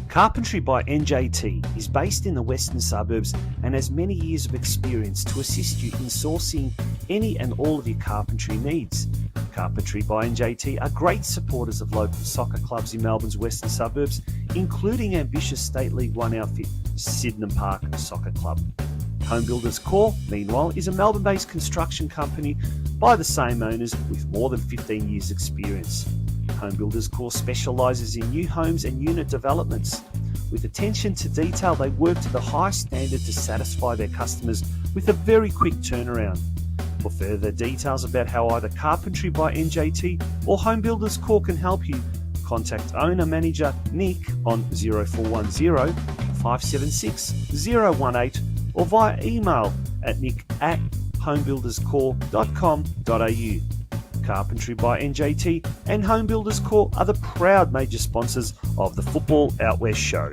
Carpentry by NJT is based in the western suburbs and has many years of experience to assist you in sourcing any and all of your carpentry needs. Carpentry by NJT are great supporters of local soccer clubs in Melbourne's western suburbs, including ambitious State League One outfit Sydenham Park Soccer Club. Home Builders Corp, meanwhile, is a Melbourne-based construction company by the same owners with more than 15 years' experience. Home Builders Corp specialises in new homes and unit developments. With attention to detail, they work to the highest standard to satisfy their customers with a very quick turnaround. For further details about how either Carpentry by NJT or Home Builders Corp can help you, contact owner-manager Nick on 0410 576 018 or via email at nick@homebuilderscorp.com.au. Carpentry by NJT and Home Builders Corp are the proud major sponsors of the Football Out West show.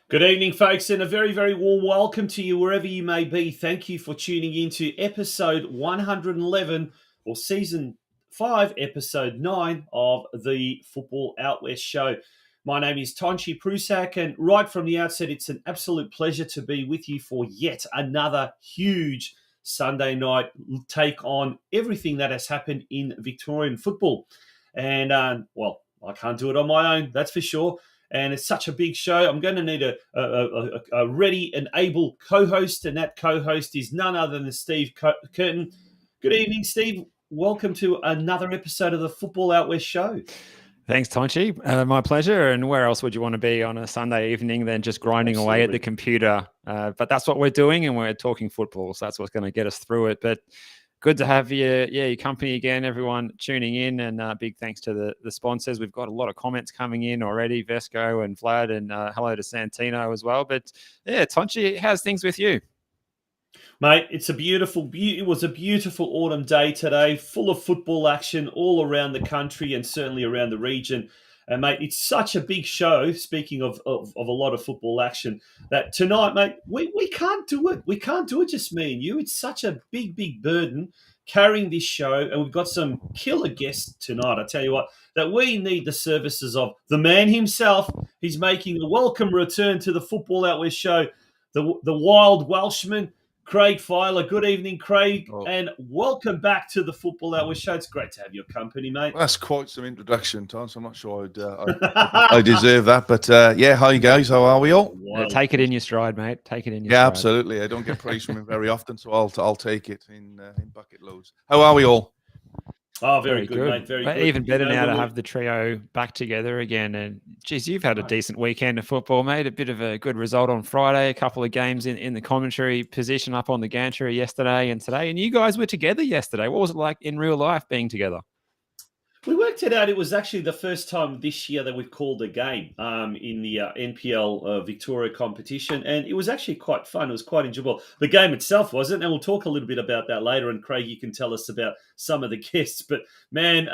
Good evening, folks, and a very, very warm welcome to you wherever you may be. Thank you for tuning in to episode 111 or season 5, episode 9 of the Football Out West show. My name is Tonchi Prusak, and right from the outset, it's an absolute pleasure to be with you for yet another huge Sunday night take on everything that has happened in Victorian football. And, well, I can't do it on my own, that's for sure. And it's such a big show. I'm going to need a ready and able co-host, and that co-host is none other than Steve Curtin. Good evening, Steve. Welcome to another episode of the Football Out West show. Thanks, Tonchi. My pleasure. And where else would you want to be on a Sunday evening than just grinding away at the computer? But that's what we're doing, and we're talking football, so that's what's going to get us through it. But good to have your company again, everyone tuning in, and big thanks to the sponsors. We've got a lot of comments coming in already, Vesco and Vlad, and hello to Santino as well. But yeah, Tonchi, how's things with you? Mate, it was a beautiful autumn day today, full of football action all around the country and certainly around the region. And, mate, it's such a big show, speaking of a lot of football action, that tonight, mate, we can't do it. We can't do it just me and you. It's such a big, big burden carrying this show. And we've got some killer guests tonight. I tell you what, that we need the services of the man himself. He's making a welcome return to the Football Out West show, the wild Welshman, Craig Filer. Good evening, Craig, and welcome back to the Football Hour show. It's great to have your company, mate. Well, that's quite some introduction, Tom, so I'm not sure I deserve that. But yeah, hi guys, how are we all? Take it in your stride, mate. Take it in your stride. Yeah, absolutely. I don't get praise from him very often, so I'll take it in bucket loads. How are we all? Oh, very good, mate. Very good. Even better now to have the trio back together again. And geez, you've had a decent weekend of football, mate. A bit of a good result on Friday. A couple of games in the commentary position up on the gantry yesterday and today. And you guys were together yesterday. What was it like in real life being together? We worked it out. It was actually the first time this year that we've called a game in the NPL Victoria competition, and it was actually quite fun. It was quite enjoyable. The game itself wasn't, and we'll talk a little bit about that later. And Craig, you can tell us about some of the guests. But man,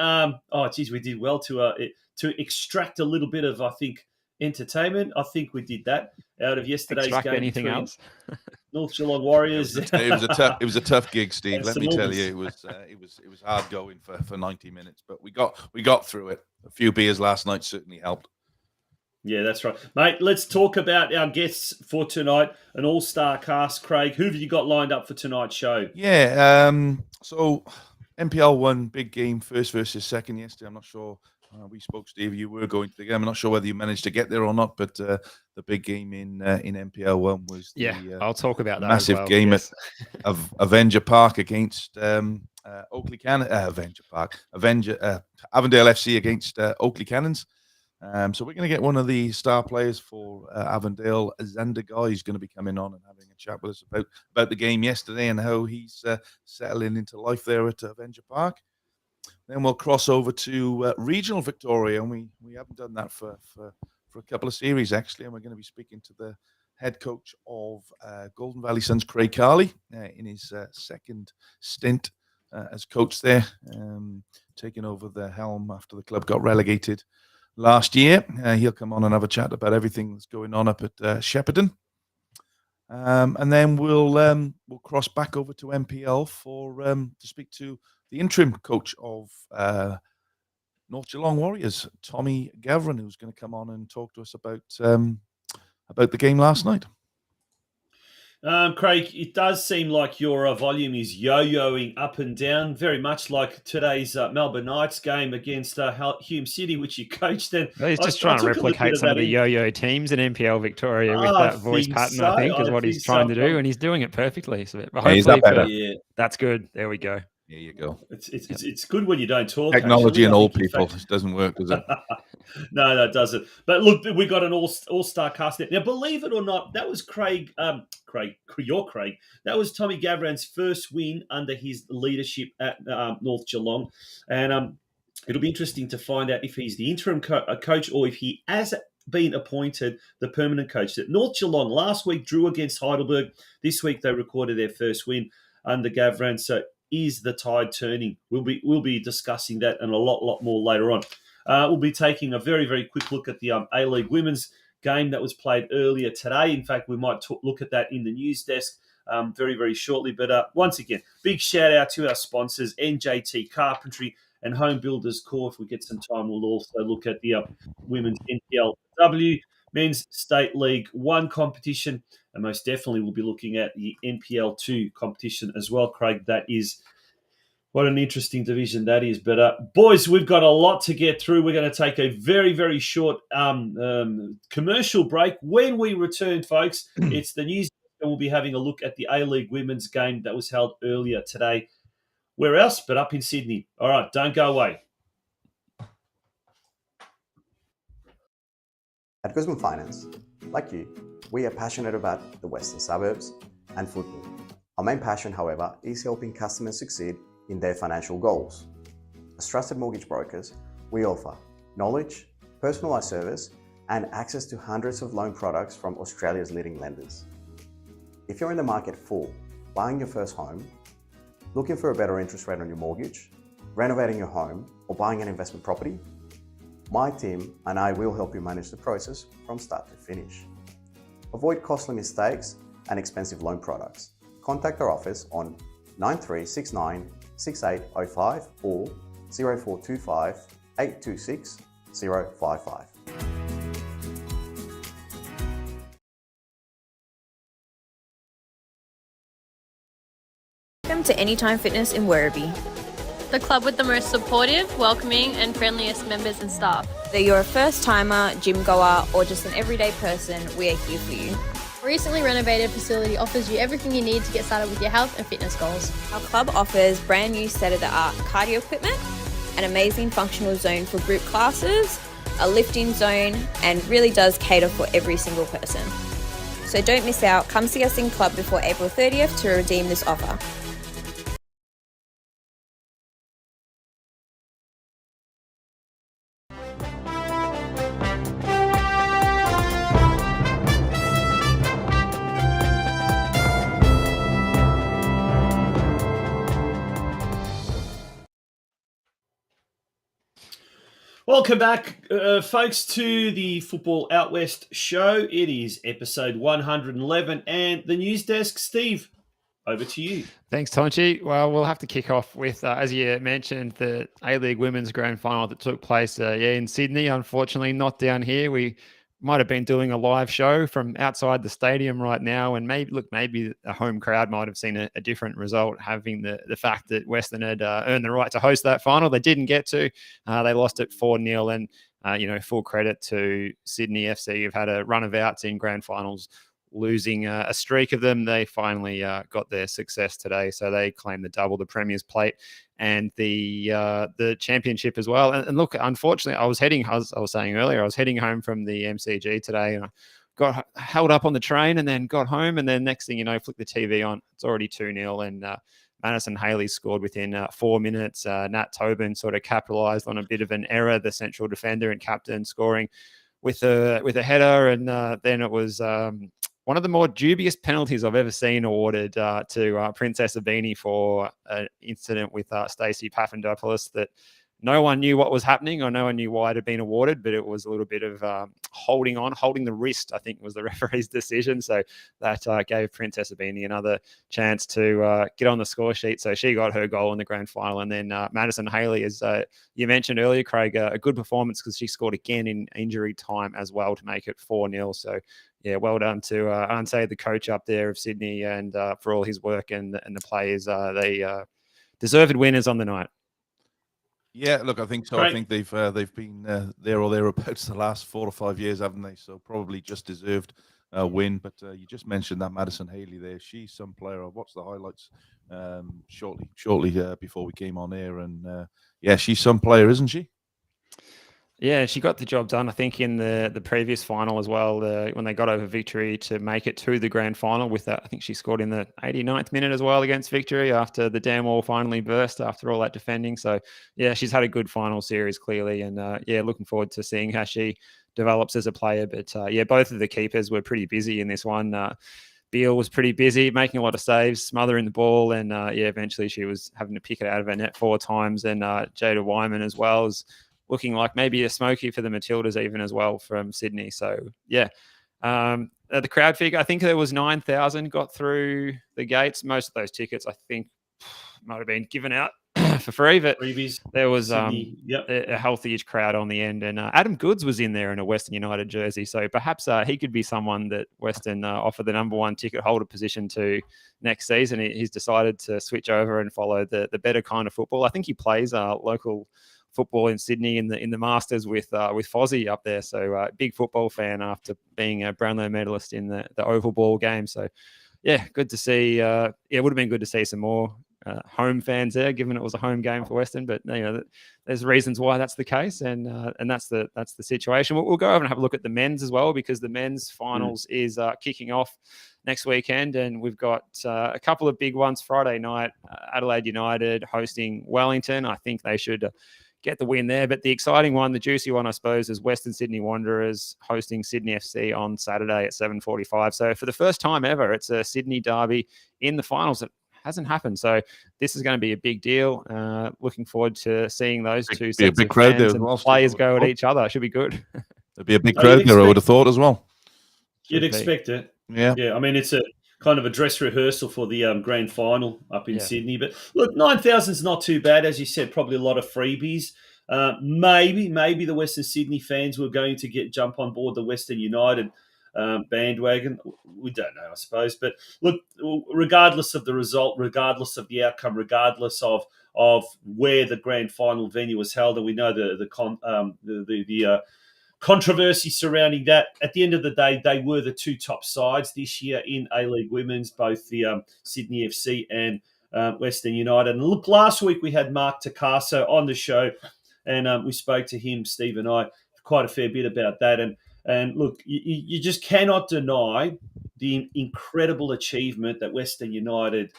we did well to extract a little bit of, I think, entertainment. I think we did that out of yesterday's game. Anything else? North Geelong Warriors. It was a tough gig, Steve. Let me tell you, it was hard going for 90 minutes, but we got through it. A few beers last night certainly helped. Yeah, that's right, mate. Let's talk about our guests for tonight. An all-star cast, Craig. Who have you got lined up for tonight's show? Yeah, so NPL 1 big game, first versus second yesterday. I'm not sure We spoke, Steve. You were going to the game. I'm not sure whether you managed to get there or not, but the big game in NPL 1 was I'll talk about that massive as well. game at Avenger Park against Oakley Cannon. Avondale FC against Oakley Cannons. So we're going to get one of the star players for Avondale, Xander Guy, is going to be coming on and having a chat with us about the game yesterday and how he's settling into life there at Avenger Park. Then we'll cross over to regional Victoria, and we haven't done that for a couple of series, actually, and we're going to be speaking to the head coach of Golden Valley Suns, Craig Carley, in his second stint as coach there, taking over the helm after the club got relegated last year. He'll come on and have a chat about everything that's going on up at Shepparton. And then we'll cross back over to MPL to speak to the interim coach of North Geelong Warriors, Tommy Gavran, who's going to come on and talk to us about the game last night. Craig, it does seem like your volume is yo-yoing up and down, very much like today's Melbourne Knights game against Hume City, which you coached. And he's just trying to replicate some of the yo-yo teams in NPL Victoria with that voice pattern, I think, is what he's trying to do, and he's doing it perfectly. So hopefully, that's good. There we go. There you go. It's good when you don't talk. Technology and old people. It doesn't work, does it? No, it doesn't. But look, we got an all-star cast there. Now, believe it or not, that was Craig. That was Tommy Gavran's first win under his leadership at North Geelong, and it'll be interesting to find out if he's the interim coach or if he has been appointed the permanent coach. At North Geelong last week drew against Heidelberg. This week they recorded their first win under Gavran. So is the tide turning? We'll be discussing that and a lot more later on. We'll be taking a very, very quick look at the A-League women's game that was played earlier today. In fact, we might look at that in the news desk very, very shortly. But once again, big shout out to our sponsors, NJT Carpentry and Home Builders Core. If we get some time, we'll also look at the women's NPLW, Men's State League 1 competition, and most definitely we'll be looking at the NPL 2 competition as well, Craig. That is, what an interesting division that is. But boys, we've got a lot to get through. We're going to take a very, very short commercial break. When we return, folks, it's the news, and we'll be having a look at the A-League women's game that was held earlier today. Where else but up in Sydney? All right, don't go away. At Guzman Finance, like you, we are passionate about the western suburbs and football. Our main passion, however, is helping customers succeed in their financial goals. As trusted mortgage brokers, we offer knowledge, personalised service, and access to hundreds of loan products from Australia's leading lenders. If you're in the market for buying your first home, looking for a better interest rate on your mortgage, renovating your home, or buying an investment property, my team and I will help you manage the process from start to finish. Avoid costly mistakes and expensive loan products. Contact our office on 9369 6805 or 0425 826 055. Welcome to Anytime Fitness in Werribee. The club with the most supportive, welcoming and friendliest members and staff. Whether you're a first-timer, gym goer or just an everyday person, we are here for you. A recently renovated facility offers you everything you need to get started with your health and fitness goals. Our club offers brand new state-of-the-art cardio equipment, an amazing functional zone for group classes, a lifting zone, and really does cater for every single person. So don't miss out. Come see us in club before April 30th to redeem this offer. Welcome back, folks, to the Football Out West show. It is episode 111 and the news desk. Steve, over to you. Thanks, Tonchi. Well, we'll have to kick off with, as you mentioned, the A-League Women's Grand Final that took place in Sydney. Unfortunately, not down here. We might have been doing a live show from outside the stadium right now, and maybe a home crowd might have seen a different result, having the fact that Western had earned the right to host that final. They didn't get to. They lost it 4-0, and full credit to Sydney FC, who've had a run of outs in grand finals, losing a streak of them. They finally got their success today, so they claim the double, the Premier's plate, and the championship as well. And look, unfortunately, I was saying earlier, I was heading home from the MCG today, and I got held up on the train, and then got home, and then next thing you know, flick the TV on, it's already 2-0, and Madison Haley scored within 4 minutes. Nat Tobin sort of capitalised on a bit of an error, the central defender and captain, scoring with a header, and then it was one of the more dubious penalties I've ever seen awarded to Princess Abini for an incident with Stacey Papadopoulos that no one knew what was happening, or no one knew why it had been awarded, but it was a little bit of holding the wrist, I think, was the referee's decision. So that gave Princess Abini another chance to get on the score sheet. So she got her goal in the grand final. And then Madison Haley, as you mentioned earlier, Craig, a good performance because she scored again in injury time as well to make it 4-0. So yeah, well done to Ansay, the coach up there of Sydney, and for all his work, and the players. They deserved winners on the night. Yeah, look, I think so. Great. I think they've been there or thereabouts the last 4 or 5 years, haven't they? So probably just deserved a win. But you just mentioned that Madison Haley there. She's some player. I watched the highlights shortly before we came on air, and yeah, she's some player, isn't she? Yeah, she got the job done, I think, in the previous final as well, when they got over Victory to make it to the grand final with that. I think she scored in the 89th minute as well against Victory after the dam wall finally burst after all that defending. So, yeah, she's had a good final series, clearly. And, yeah, looking forward to seeing how she develops as a player. But, yeah, both of the keepers were pretty busy in this one. Beale was pretty busy, making a lot of saves, smothering the ball. And, yeah, eventually she was having to pick it out of her net 4 times. And Jada Wyman as well as looking like maybe a smoky for the Matildas even as well from Sydney. So, yeah. The crowd figure, I think there was 9,000 got through the gates. Most of those tickets, I think, might have been given out for free, but Freebies, there was yep. a healthy-ish crowd on the end. And Adam Goods was in there in a Western United jersey. So perhaps he could be someone that Western offer the number 1 ticket holder position to next season. He's decided to switch over and follow the better kind of football. I think he plays local football in Sydney in the Masters with Fozzie up there. So big football fan after being a Brownlow medalist in the oval ball game. So yeah, good to see. It would have been good to see some more home fans there, given it was a home game for Western. But there's reasons why that's the case, and that's the situation. We'll go over and have a look at the men's as well, because the men's finals is kicking off next weekend, and we've got a couple of big ones. Friday night, Adelaide United hosting Wellington. I think they should get the win there. But the exciting one, the juicy one, I suppose, is Western Sydney Wanderers hosting Sydney FC on Saturday at 7:45. So for the first time ever, it's a Sydney derby in the finals. It hasn't happened. So this is going to be a big deal. Looking forward to seeing those two sets of fans and players go at each other. It should be good. There'd be a big crowd there, I would have thought, as well. You'd expect it. Yeah. I mean, it's a kind of a dress rehearsal for the grand final up in Sydney. But look, 9,000 is not too bad. As you said, probably a lot of freebies. Maybe the Western Sydney fans were going to jump on board the Western United bandwagon. We don't know, I suppose. But look, regardless of the result, regardless of the outcome, regardless of where the grand final venue was held, and we know the controversy surrounding that. At the end of the day, they were the 2 top sides this year in A-League Women's, both the Sydney FC and Western United. And look, last week we had Mark Takaso on the show, and we spoke to him, Steve and I, quite a fair bit about that. And look, you just cannot deny the incredible achievement that Western United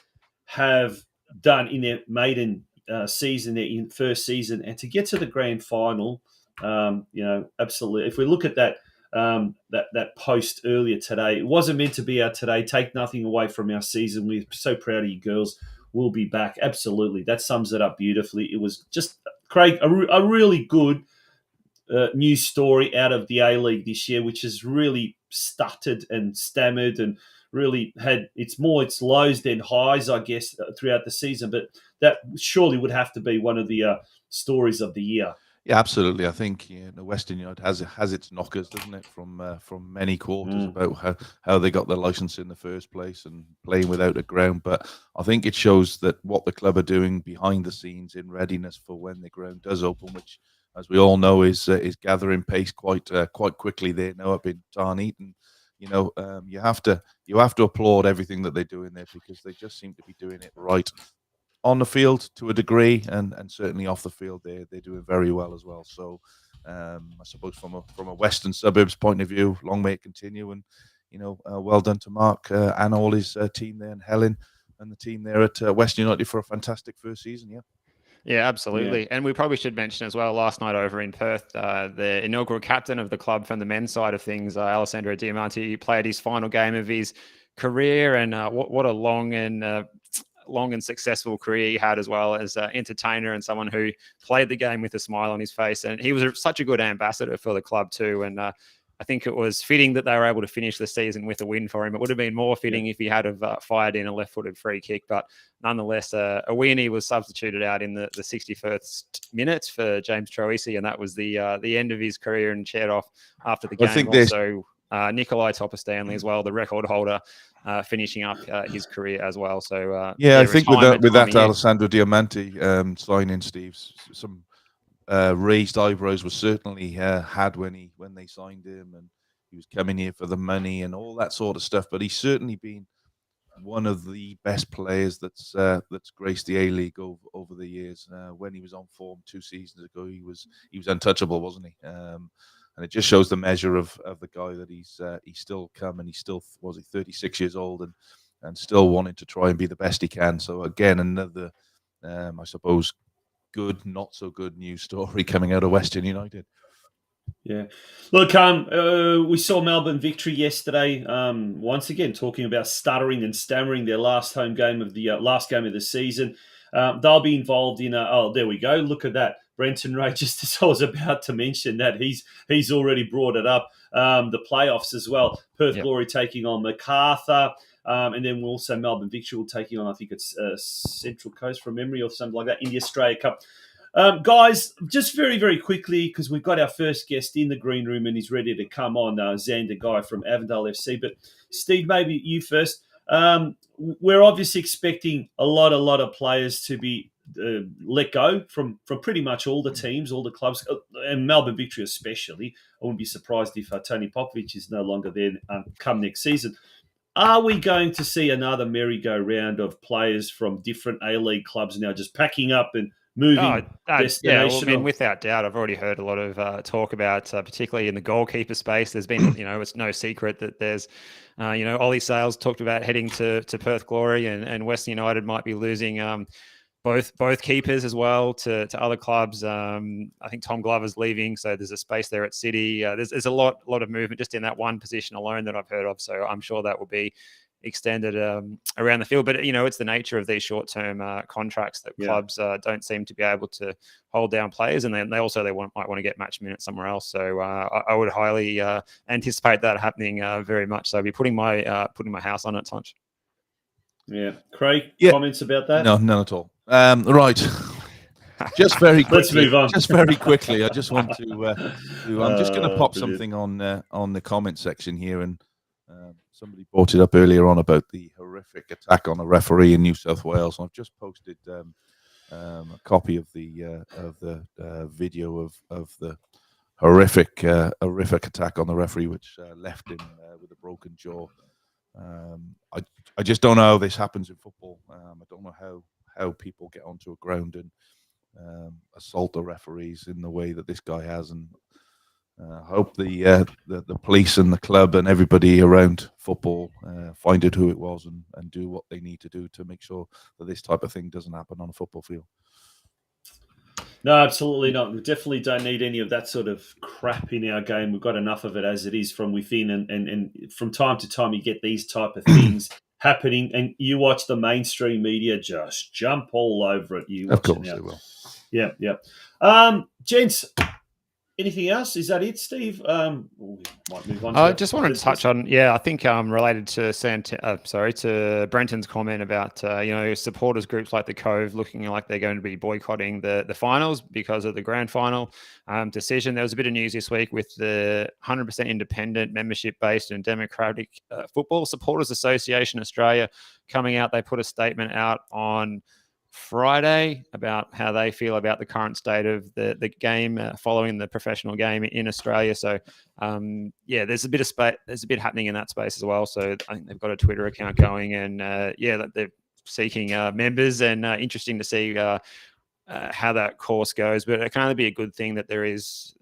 have done in their maiden season, their first season, and to get to the grand final. Absolutely. If we look at that post earlier today, it wasn't meant to be our today. Take nothing away from our season. We're so proud of you girls. We'll be back. Absolutely. That sums it up beautifully. It was just, Craig, a really good news story out of the A-League this year, which has really stuttered and stammered and really had its lows than highs, I guess, throughout the season. But that surely would have to be one of the stories of the year. Yeah, absolutely. I think Western United has its knockers, doesn't it, from many quarters about how they got their license in the first place and playing without a ground. But I think it shows that what the club are doing behind the scenes in readiness for when the ground does open, which, as we all know, is gathering pace quite quickly. They now up in Tarneet, and you have to applaud everything that they're doing there because they just seem to be doing it right on the field to a degree, and certainly off the field, they're doing very well as well. So, I suppose from a Western Suburbs point of view, long may it continue, and well done to Mark and all his team there, and Helen and the team there at Western United for a fantastic first season. Yeah. Yeah, absolutely. And we probably should mention as well, last night over in Perth, the inaugural captain of the club from the men's side of things, Alessandro Diamanti, played his final game of his career, and what a long and successful career he had, as well as entertainer and someone who played the game with a smile on his face. And he was such a good ambassador for the club too. And I think it was fitting that they were able to finish the season with a win for him. It would have been more fitting if he had have fired in a left-footed free kick, but nonetheless, a Awini was substituted out in the 61st minute for James Troisi, and that was the end of his career, and chaired off after the game. I think also, Nikolai Topper-Stanley as well, the record holder, finishing up his career as well. So I think with that Alessandro Diamanti signing, Steve, some raised eyebrows were certainly had when they signed him, and he was coming here for the money and all that sort of stuff. But he's certainly been one of the best players that's graced the A-League over the years. When he was on form 2 seasons ago, he was untouchable, wasn't he? And it just shows the measure of the guy that he's still come, and he's still 36 years old, and still wanting to try and be the best he can. So again, another I suppose good, not so good news story coming out of Western United. Yeah. Look, we saw Melbourne victory yesterday. Once again, talking about stuttering and stammering, their last home game of the last game of the season. They'll be involved in there we go. Look at that. Brenton Ray, just as I was about to mention that, he's already brought it up. The playoffs as well. Perth Glory taking on MacArthur. And then also Melbourne Victory will taking on, I think it's Central Coast from memory or something like that, in the Australia Cup. Guys, just very, very quickly, because we've got our first guest in the green room and he's ready to come on, Xander Guy from Avondale FC. But Steve, maybe you first. We're obviously expecting a lot of players to be let go from pretty much all the teams, all the clubs, and Melbourne Victory especially. I wouldn't be surprised if Tony Popovic is no longer there come next season. Are we going to see another merry-go-round of players from different A-League clubs now just packing up and moving destination? Yeah, well, I mean, without doubt, I've already heard a lot of talk about, particularly in the goalkeeper space. There's been, it's no secret that there's, Ollie Sales talked about heading to Perth Glory, and Western United might be losing both keepers as well to other clubs. I think Tom Glover's leaving, so there's a space there at City. There's a lot of movement just in that one position alone that I've heard of. So I'm sure that will be extended around the field. But it's the nature of these short-term contracts that clubs don't seem to be able to hold down players, and then they might want to get match minutes somewhere else. So I would highly anticipate that happening very much. So I'll be putting my house on it, Tunch. Yeah, Craig, comments about that? No, none at all. Right. Just very quickly. Let's move on. Just very quickly. I just want to I'm just going to pop something on the comment section here, and somebody brought it up earlier on about the horrific attack on a referee in New South Wales. I've just posted a copy of the video of the horrific attack on the referee, which left him with a broken jaw. I just don't know how this happens in football. I don't know how people get onto a ground and assault the referees in the way that this guy has, and I hope the police and the club and everybody around football find out who it was and do what they need to do to make sure that this type of thing doesn't happen on a football field. No, absolutely not. We definitely don't need any of that sort of crap in our game. We've got enough of it as it is from within, and from time to time you get these type of things happening, and you watch the mainstream media just jump all over it. Of course they will. Yeah. Gents, anything else? Is that it, Steve? We might move on. I just wanted to touch on, I think related to to Brenton's comment about supporters groups like the Cove looking like they're going to be boycotting the finals because of the grand final decision. There was a bit of news this week with the 100% independent, membership-based and democratic Football Supporters Association Australia coming out. They put a statement out on Friday about how they feel about the current state of the game following the professional game in Australia. So there's a bit of space, there's a bit happening in that space as well. So I think they've got a Twitter account going, and they're seeking members, and interesting to see how that course goes. But it can only be a good thing that there is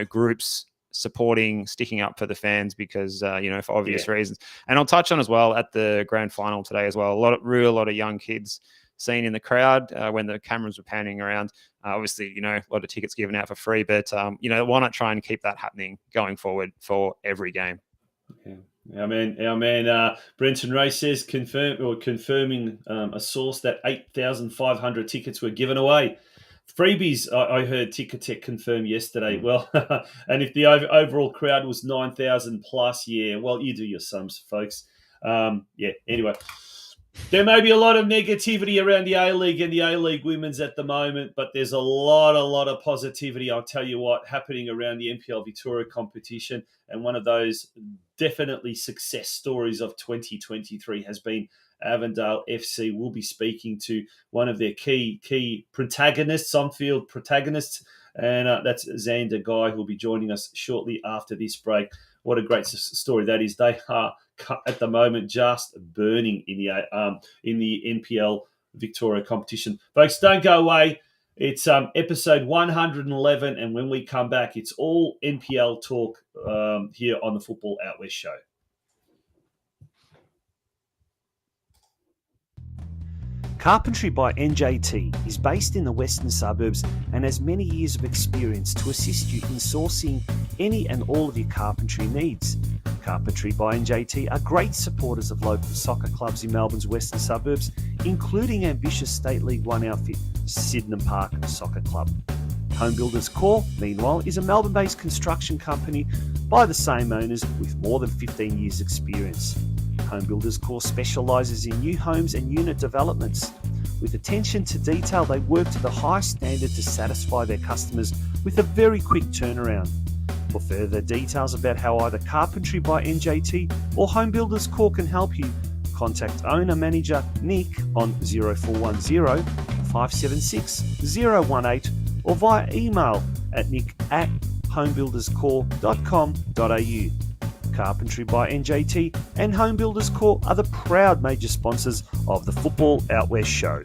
groups sticking up for the fans, because for obvious reasons. And I'll touch on as well at the grand final today as well, a lot of young kids seen in the crowd when the cameras were panning around. Obviously, a lot of tickets given out for free, but why not try and keep that happening going forward for every game? Our man Brenton Ray says confirming a source that 8,500 tickets were given away. Freebies, I heard Ticketek confirm yesterday. Well, and if the overall crowd was 9,000 plus, well, you do your sums, folks. Anyway. There may be a lot of negativity around the A-League and the A-League women's at the moment, but there's a lot of positivity, I'll tell you what, happening around the NPL Victoria competition. And one of those definitely success stories of 2023 has been Avondale FC. We'll be speaking to one of their key protagonists, on-field protagonists, and that's Xander Guy, who'll be joining us shortly after this break. What a great story that is. They are at the moment just burning in the NPL Victoria competition. Folks, don't go away. It's episode 111, and when we come back, it's all NPL talk here on the Football Out West show. Carpentry by NJT is based in the western suburbs and has many years of experience to assist you in sourcing any and all of your carpentry needs. Carpentry by NJT are great supporters of local soccer clubs in Melbourne's western suburbs, including ambitious State League One outfit Sydenham Park Soccer Club. Home Builders Corp, meanwhile, is a Melbourne-based construction company by the same owners with more than 15 years' experience. Home Builders Corp specialises in new homes and unit developments. With attention to detail, they work to the highest standard to satisfy their customers with a very quick turnaround. For further details about how either Carpentry by NJT or Home Builders Corp can help you, contact owner-manager Nick on 0410 576 018 or via email at nick@homebuilderscorp.com.au. Carpentry by NJT and Home Builders Corp are the proud major sponsors of the Football Out West show.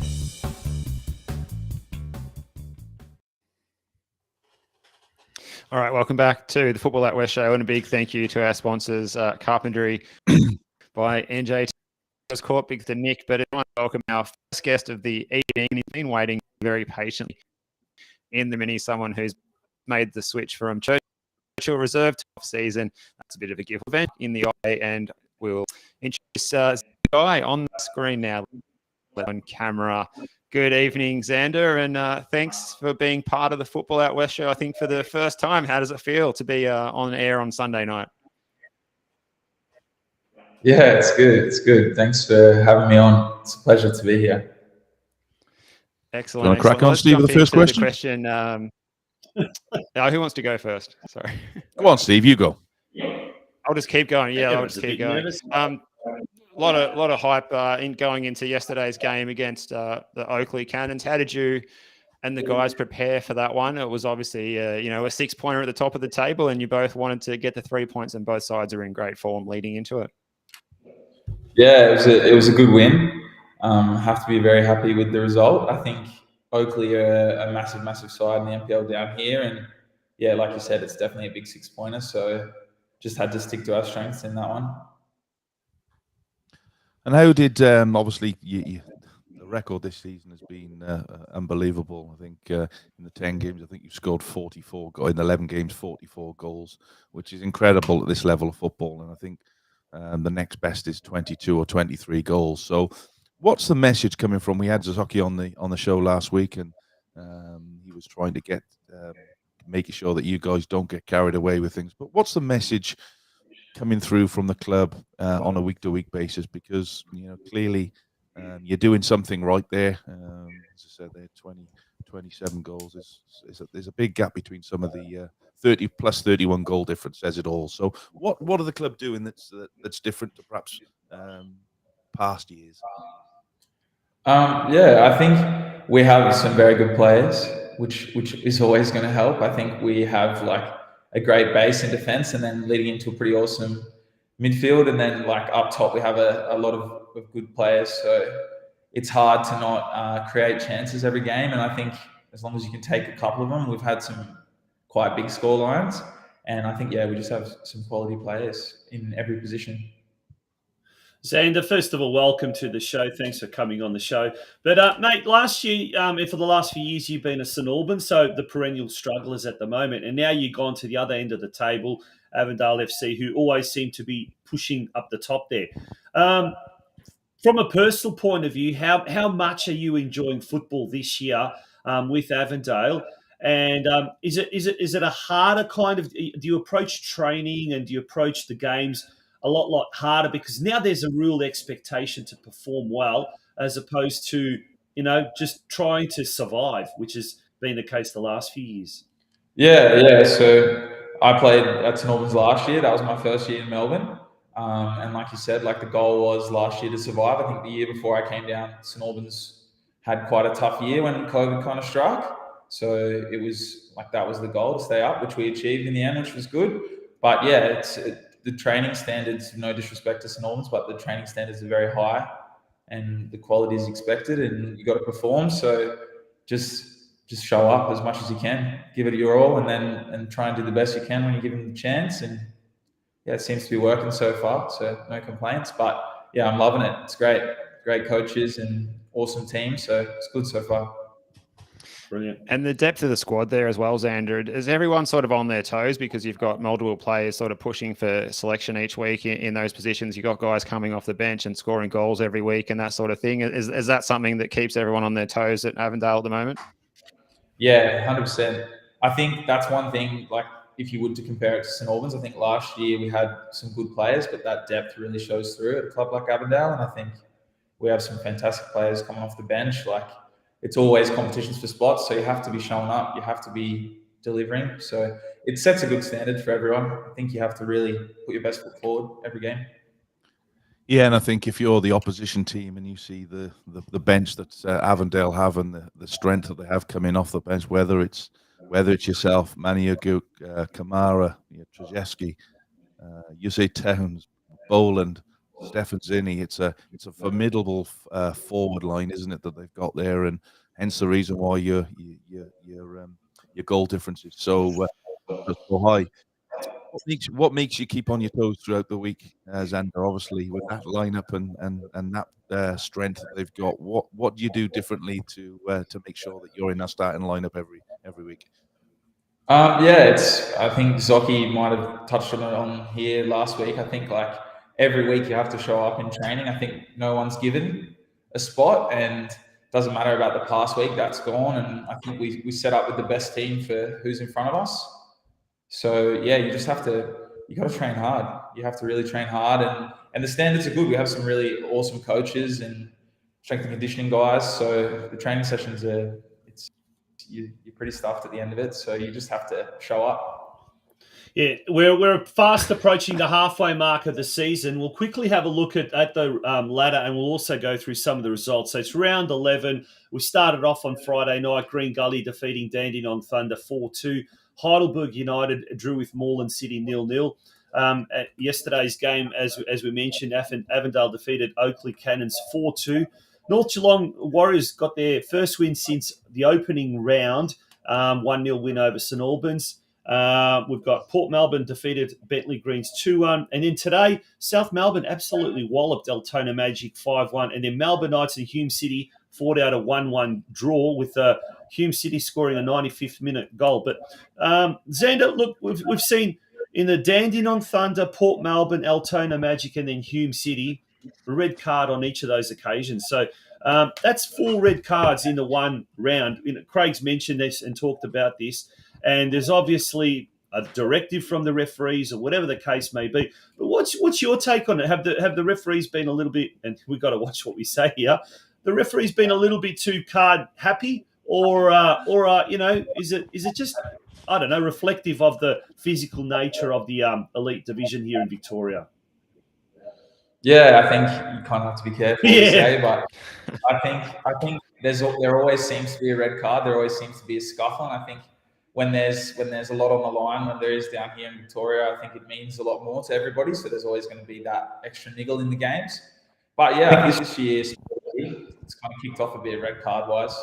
All right, welcome back to the Football Out West show, and a big thank you to our sponsors, Carpentry by NJT Corp, big to Nick, but I want to welcome our first guest of the evening. He's been waiting very patiently in the mini, someone who's made the switch from Churchill Reserve to off season. That's a bit of a gift event in the eye, and we'll introduce the guy on the screen now on camera. Good evening, Xander, and thanks for being part of the Football Out West show, I think, for the first time. How does it feel to be on air on Sunday night? Yeah, it's good. It's good. Thanks for having me on. It's a pleasure to be here. Excellent. Do you want to crack on, Steve, with the first question? Who wants to go first? Sorry. Come on, Steve, you go. I'll just keep going. Yeah, I'll just keep going. A lot of hype in going into yesterday's game against the Oakley Cannons. How did you and the guys prepare for that one? It was obviously a 6-pointer at the top of the table, and you both wanted to get the 3 points, and both sides are in great form leading into it. Yeah, it was a good win. Have to be very happy with the result. I think Oakley are a massive side in the NPL down here, and yeah, like you said, it's definitely a big 6-pointer. So just had to stick to our strengths in that one. And how did obviously the record this season has been unbelievable. I think in the 10 games, I think you've scored 44 in 11 games, 44 goals, which is incredible at this level of football. And I think the next best is 22 or 23 goals. So what's the message coming from? We had Suzuki on the show last week, and he was trying to get making sure that you guys don't get carried away with things. But what's the message coming through from the club on a week-to-week basis? Because clearly you're doing something right there. As I said, there 27 goals. There's a big gap between some of the 30 plus 31 goal difference says it all. So what are the club doing that's different to perhaps past years? Yeah, I think we have some very good players, which is always going to help. I think we have like a great base in defense, and then leading into a pretty awesome midfield, and then like up top we have a lot of good players. So it's hard to not create chances every game, and I think as long as you can take a couple of them, we've had some quite big score lines, and I think we just have some quality players in every position. Xander, first of all, welcome to the show. Thanks for coming on the show. But, mate, last year, and for the last few years, you've been at St Albans, so the perennial strugglers at the moment. And now you've gone to the other end of the table, Avondale FC, who always seem to be pushing up the top there. From a personal point of view, how much are you enjoying football this year with Avondale? And is it a harder kind of? Do you approach training and do you approach the games a lot harder because now there's a real expectation to perform well as opposed to just trying to survive, which has been the case the last few years? Yeah. So I played at St Albans last year. That was my first year in Melbourne. And like you said, like the goal was last year to survive. I think the year before I came down, St Albans had quite a tough year when COVID kind of struck. So it was like that was the goal, to stay up, which we achieved in the end, which was good. But yeah, the training standards, no disrespect to St Albans, but the training standards are very high and the quality is expected and you got to perform. So just show up as much as you can, give it your all, and try and do the best you can when you're given the chance. And it seems to be working so far, so no complaints. But yeah, I'm loving it. It's great coaches and awesome team, so it's good so far. Brilliant. And the depth of the squad there as well, Xander, is everyone sort of on their toes because you've got multiple players sort of pushing for selection each week in those positions? You've got guys coming off the bench and scoring goals every week and that sort of thing. Is that something that keeps everyone on their toes at Avondale at the moment? Yeah, 100%. I think that's one thing, like if you would to compare it to St Albans, I think last year we had some good players, but that depth really shows through at a club like Avondale. And I think we have some fantastic players coming off the bench. Like it's always competitions for spots, so you have to be showing up, you have to be delivering. So it sets a good standard for everyone. I think you have to really put your best foot forward every game. Yeah, and I think if you're the opposition team and you see the bench that Avondale have and the strength that they have coming off the bench, whether it's yourself, Maniaguk, Kamara, Trzeszewski, Yusei Towns, Boland, Stefan Zinni, it's a formidable forward line, isn't it, that they've got there, and hence the reason why your goal difference is so high. What makes you keep on your toes throughout the week, Xander? Obviously, with that lineup and that strength that they've got, what do you do differently to make sure that you're in that starting lineup every week? I think Zoki might have touched on it on here last week. I think like every week you have to show up in training. I think no one's given a spot, and it doesn't matter about the past week, that's gone. And I think we set up with the best team for who's in front of us. So yeah, you got to train hard. You have to really train hard, and the standards are good. We have some really awesome coaches and strength and conditioning guys. So the training sessions you're pretty stuffed at the end of it. So you just have to show up. Yeah, we're fast approaching the halfway mark of the season. We'll quickly have a look at the ladder, and we'll also go through some of the results. So it's round 11. We started off on Friday night, Green Gully defeating Dandenong Thunder 4-2. Heidelberg United drew with Moreland City 0-0. At yesterday's game, as we mentioned, Avondale defeated Oakley Cannons 4-2. North Geelong Warriors got their first win since the opening round, 1-0 win over St Albans. We've got Port Melbourne defeated Bentley Greens 2-1. And then today, South Melbourne absolutely walloped Altona Magic 5-1. And then Melbourne Knights and Hume City fought out a 1-1 draw with Hume City scoring a 95th minute goal. But Xander, look, we've seen in the Dandenong Thunder, Port Melbourne, Altona Magic, and then Hume City, a red card on each of those occasions. So that's 4 red cards in the one round. Craig's mentioned this and talked about this. and there's obviously a directive from the referees or whatever the case may be. But what's your take on it? Have the referees been a little bit, and we've got to watch what we say here, the referees been a little bit too card happy, or is it just, I don't know, reflective of the physical nature of the elite division here in Victoria? Yeah, I think you kind of have to be careful what you Yeah. say, but I think there always seems to be a red card. There always seems to be a scuffle, and I think when there's a lot on the line, when there is down here in Victoria, I think it means a lot more to everybody. So there's always going to be that extra niggle in the games. But yeah, I think this year it's kind of kicked off a bit red card wise.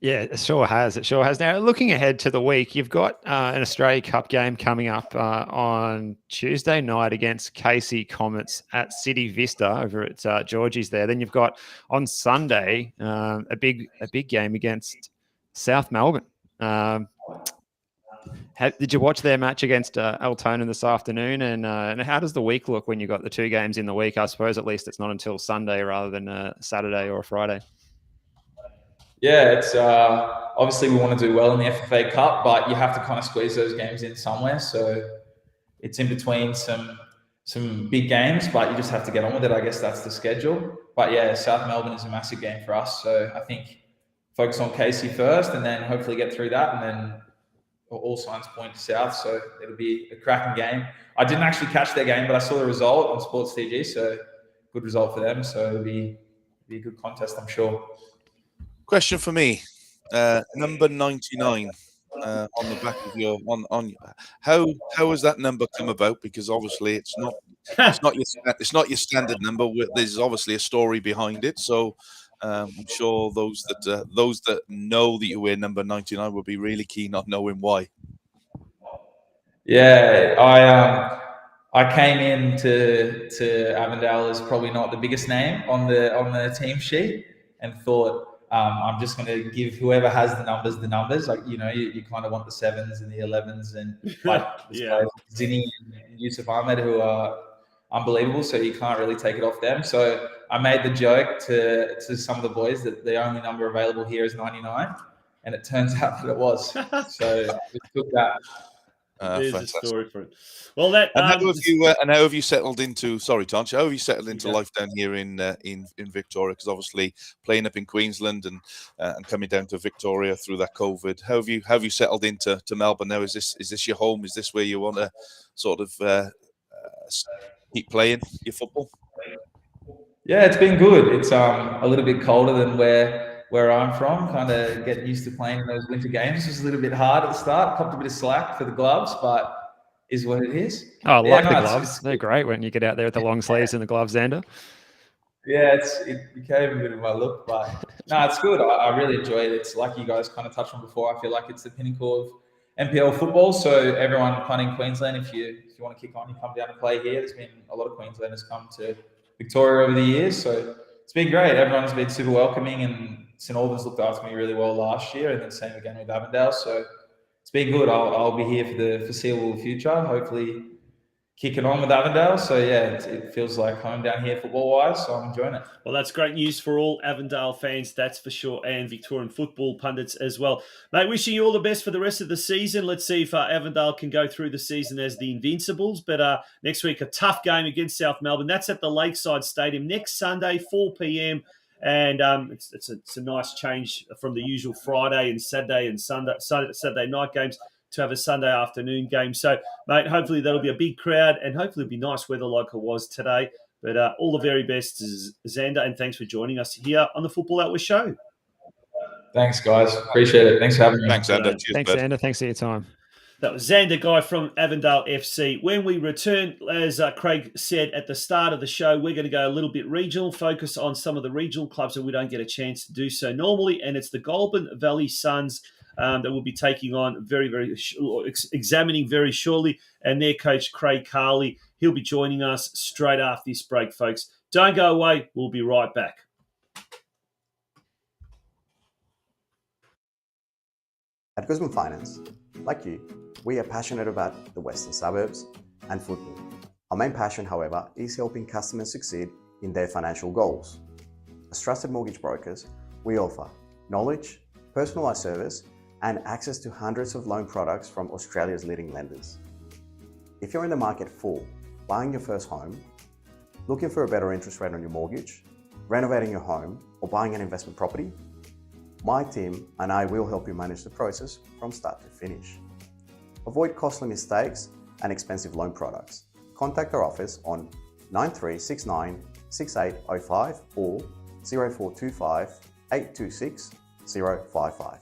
Yeah, it sure has. It sure has. Now, looking ahead to the week, you've got an Australia Cup game coming up on Tuesday night against Casey Comets at City Vista over at Georgie's there. Then you've got on Sunday a big game against South Melbourne. Did you watch their match against Altona this afternoon? And how does the week look when you've got the two games in the week? I suppose at least it's not until Sunday rather than a Saturday or a Friday. Yeah, it's obviously we want to do well in the FFA Cup, but you have to kind of squeeze those games in somewhere. So it's in between some big games, but you just have to get on with it. I guess that's the schedule. But yeah, South Melbourne is a massive game for us. So I think focus on Casey first, and then hopefully get through that, and then all signs point to South. So it'll be a cracking game. I didn't actually catch their game, but I saw the result on Sports TG. So good result for them. So it'll be a good contest, I'm sure. Question for me, number 99 on the back of your on. How has that number come about? Because obviously it's not your standard number. There's obviously a story behind it. So I'm sure those that know that you wear number 99 will be really keen on knowing why. Yeah, I came to Avondale as probably not the biggest name on the team sheet, and thought, I'm just going to give whoever has the numbers. Like, you kind of want the 7s and the 11s, and like Zinni and Yusuf Ahmed, who are unbelievable. So you can't really take it off them. So I made the joke to some of the boys that the only number available here is 99, and it turns out that it was. So we took that. There's a story for it. Well, how have you settled into? Sorry, Tonch. How have you settled into life down here in Victoria? Because obviously playing up in Queensland and coming down to Victoria through that COVID, how have you settled into Melbourne now? Is this your home? Is this where you want to sort of keep playing your football? Yeah, it's been good. It's a little bit colder than where I'm from. Kind of getting used to playing in those winter games. It was a little bit hard at the start. Copped a bit of slack for the gloves, but is what it is. Oh, I like the gloves. They're great when you get out there with the long sleeves and the gloves, Xander. Yeah, it became a bit of my look, but no, it's good. I really enjoy it. It's like you guys kind of touched on before. I feel like it's the pinnacle of NPL football. So everyone kind of in Queensland, if you want to kick on, you come down and play here. There's been a lot of Queenslanders come to Victoria over the years, so it's been great. Everyone's been super welcoming, and St Albans looked after me really well last year, and then same again with Avondale. So it's been good. I'll be here for the foreseeable future, hopefully kicking on with Avondale. So yeah, it feels like home down here football-wise, so I'm enjoying it. Well, that's great news for all Avondale fans, that's for sure, and Victorian football pundits as well. Mate, wishing you all the best for the rest of the season. Let's see if Avondale can go through the season as the Invincibles. But next week, a tough game against South Melbourne. That's at the Lakeside Stadium next Sunday, 4 p.m. And it's a nice change from the usual Friday and Saturday and Saturday night games to have a Sunday afternoon game. So, mate, hopefully that'll be a big crowd, and hopefully it'll be nice weather like it was today. But all the very best to Xander, and thanks for joining us here on the Football Outward Show. Thanks, guys. Appreciate it. Thanks for having me. Thanks, Xander. Thanks, Xander. Thanks for your time. That was Xander Guy from Avondale FC. When we return, as Craig said at the start of the show, we're going to go a little bit regional, focus on some of the regional clubs that we don't get a chance to do so normally, and it's the Goulburn Valley Suns that we'll be taking on examining very shortly, and their coach, Craig Carley. He'll be joining us straight after this break, folks. Don't go away. We'll be right back. At Guzman Finance, like you, we are passionate about the Western Suburbs and football. Our main passion, however, is helping customers succeed in their financial goals. As trusted mortgage brokers, we offer knowledge, personalised service, and access to hundreds of loan products from Australia's leading lenders. If you're in the market for buying your first home, looking for a better interest rate on your mortgage, renovating your home, or buying an investment property, my team and I will help you manage the process from start to finish. Avoid costly mistakes and expensive loan products. Contact our office on 9369 6805 or 0425 826 055.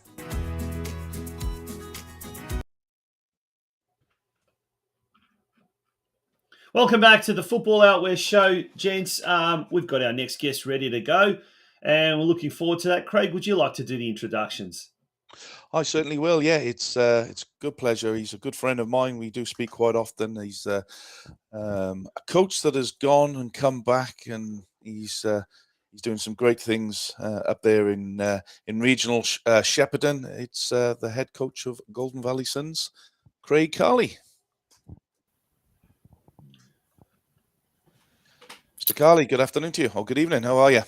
Welcome back to the Football Out West show, gents. We've got our next guest ready to go, and we're looking forward to that. Craig, would you like to do the introductions? I certainly will. Yeah, it's a good pleasure. He's a good friend of mine. We do speak quite often. He's a coach that has gone and come back, and he's doing some great things up there in regional Shepparton. It's the head coach of Golden Valley Suns, Craig Carley. Mr. Carley, good afternoon to you, or good evening. How are you?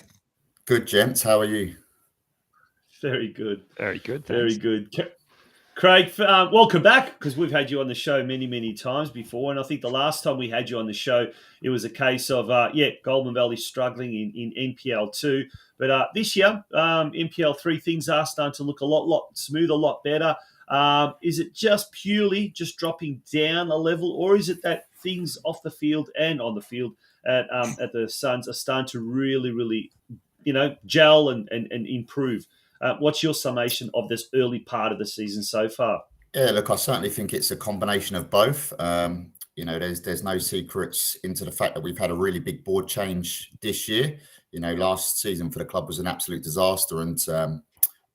Good, gents. How are you? Very good. Very good. Very good. Craig, welcome back, because we've had you on the show many, many times before. And I think the last time we had you on the show, it was a case of, Goulburn Valley struggling in NPL 2. But this year, NPL 3, things are starting to look a lot smoother, a lot better. Is it just purely just dropping down a level, or is it that things off the field and on the field at the Suns are starting to really, gel and improve? What's your summation of this early part of the season so far? Yeah, look, I certainly think it's a combination of both. There's no secrets into the fact that we've had a really big board change this year. Last season for the club was an absolute disaster, and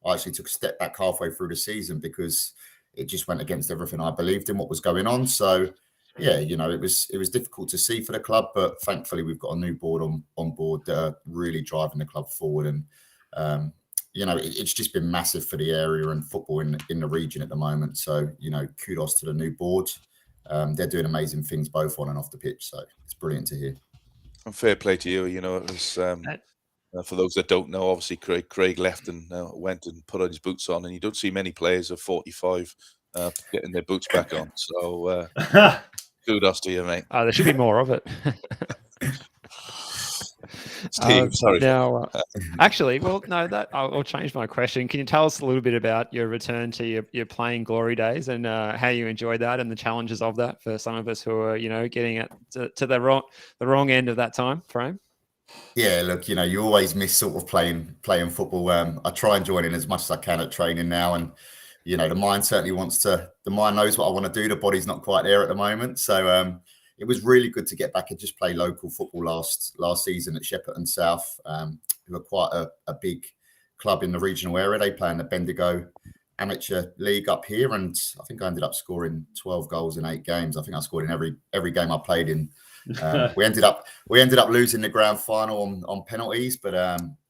I actually took a step back halfway through the season because it just went against everything I believed in what was going on. So, yeah, it was difficult to see for the club, but thankfully we've got a new board on board that are really driving the club forward, and it's just been massive for the area and football in the region at the moment. So, kudos to the new board. They're doing amazing things both on and off the pitch. So it's brilliant to hear. And fair play to you. It was for those that don't know, obviously Craig left and went and put on his boots on, and you don't see many players of 45 getting their boots back on. So kudos to you, mate. There should be more of it. Steve, sorry. Now, actually, I'll change my question. Can you tell us a little bit about your return to your playing glory days and how you enjoyed that and the challenges of that for some of us who are, getting it to the wrong end of that time frame? Yeah, look, you always miss sort of playing football. I try and join in as much as I can at training now, and the mind certainly the mind knows what I want to do. The body's not quite there at the moment, so. It was really good to get back and just play local football last season at Shepparton South, who are quite a big club in the regional area. They play in the Bendigo Amateur League up here, and I think I ended up scoring 12 goals in 8 games. I think I scored in every game I played in. We ended up losing the grand final on penalties, but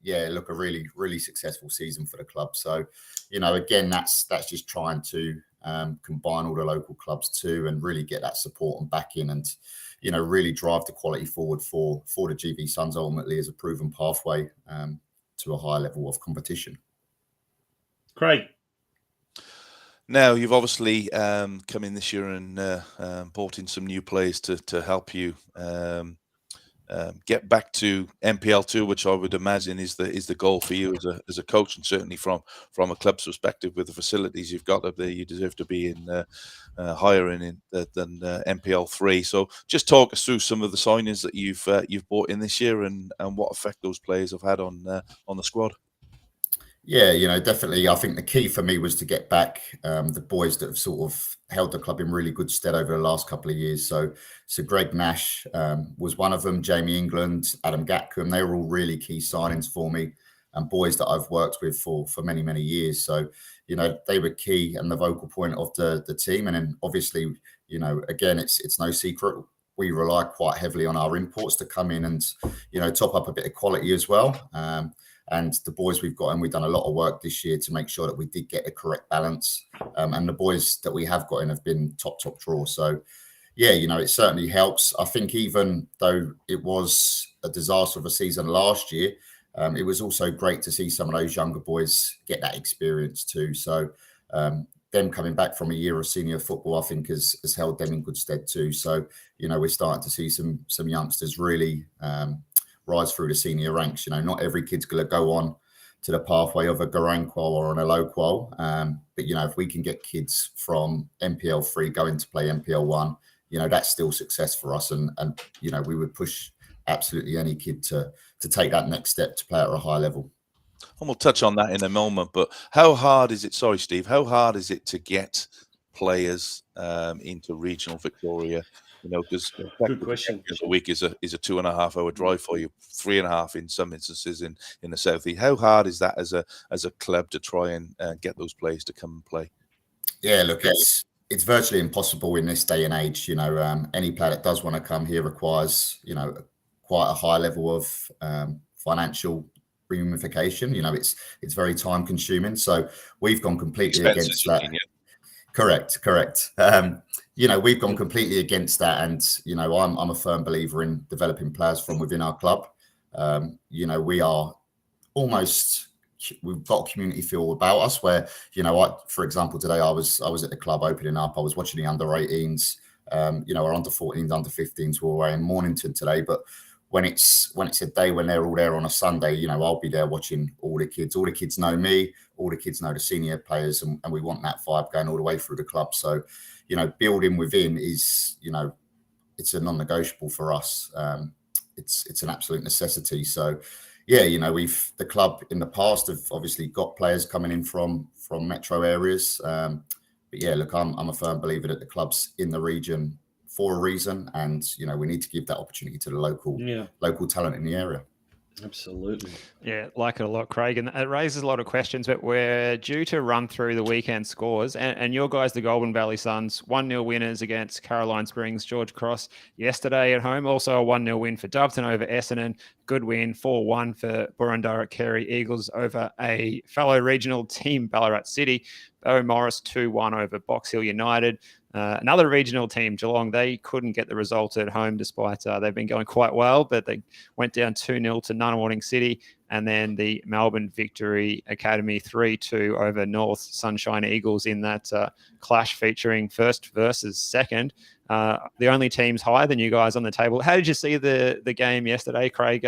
look, a really, really successful season for the club. So, again, that's just trying to combine all the local clubs too, and really get that support and backing, and really drive the quality forward for the GV Suns ultimately as a proven pathway to a higher level of competition. Craig. Now, you've obviously come in this year and brought in some new players to help you get back to NPL2, which I would imagine is the goal for you as a coach, and certainly from a club's perspective with the facilities you've got up there, you deserve to be in higher than NPL3. So, just talk us through some of the signings that you've brought in this year and what effect those players have had on the squad. Yeah, definitely. I think the key for me was to get back the boys that have sort of held the club in really good stead over the last couple of years. So Greg Nash was one of them, Jamie England, Adam Gatcombe. They were all really key signings for me, and boys that I've worked with for many, many years. So, they were key and the vocal point of the team. And then obviously, again, it's no secret, we rely quite heavily on our imports to come in and, top up a bit of quality as well. And the boys we've got in, we've done a lot of work this year to make sure that we did get the correct balance. And the boys that we have got in have been top draw. So, yeah, it certainly helps. I think even though it was a disaster of a season last year, it was also great to see some of those younger boys get that experience too. So, them coming back from a year of senior football, I think, has held them in good stead too. So, we're starting to see some youngsters really rise through the senior ranks. Not every kid's going to go on to the pathway of a Garang qual or an Elo qual. But, if we can get kids from MPL 3 going to play MPL 1, that's still success for us. And we would push absolutely any kid to take that next step to play at a high level. And we'll touch on that in a moment. But how hard is it? Sorry, Steve. How hard is it to get players into regional Victoria? Because Good question. a week is a 2.5 hour drive for you, 3.5 in some instances in the southeast. How hard is that as a club to try and get those players to come and play? Yeah, look, it's virtually impossible in this day and age. Any player that does want to come here requires quite a high level of financial remuneration. It's very time consuming. So we've gone completely against that. Correct. We've gone completely against that. And, I'm a firm believer in developing players from within our club. We are we've got a community feel about us where, for example, today I was at the club opening up. I was watching the under 18s, our under 14s, under 15s were away in Mornington today. But when it's a day when they're all there on a Sunday, I'll be there watching all the kids. All the kids know me. All the kids know the senior players, and we want that vibe going all the way through the club. So, building within is, it's a non-negotiable for us. It's an absolute necessity. So, yeah, the club in the past have obviously got players coming in from metro areas. But yeah, look, I'm a firm believer that the club's in the region for a reason, and we need to give that opportunity to the local talent in the area. Absolutely. Yeah, like it a lot, Craig. And it raises a lot of questions, but we're due to run through the weekend scores. And your guys, the Goulburn Valley Suns, 1-0 winners against Caroline Springs, George Cross yesterday at home. Also a 1-0 win for Doveton over Essendon. Good win, 4-1 for Burundara Carey Eagles over a fellow regional team, Ballarat City. Bow Morris 2-1 over Box Hill United. Another regional team, Geelong, they couldn't get the result at home despite they've been going quite well, but they went down 2-0 to Nunawading City. And then the Melbourne Victory Academy 3-2 over North Sunshine Eagles in that clash featuring first versus second. The only teams higher than you guys on the table. How did you see the game yesterday, Craig?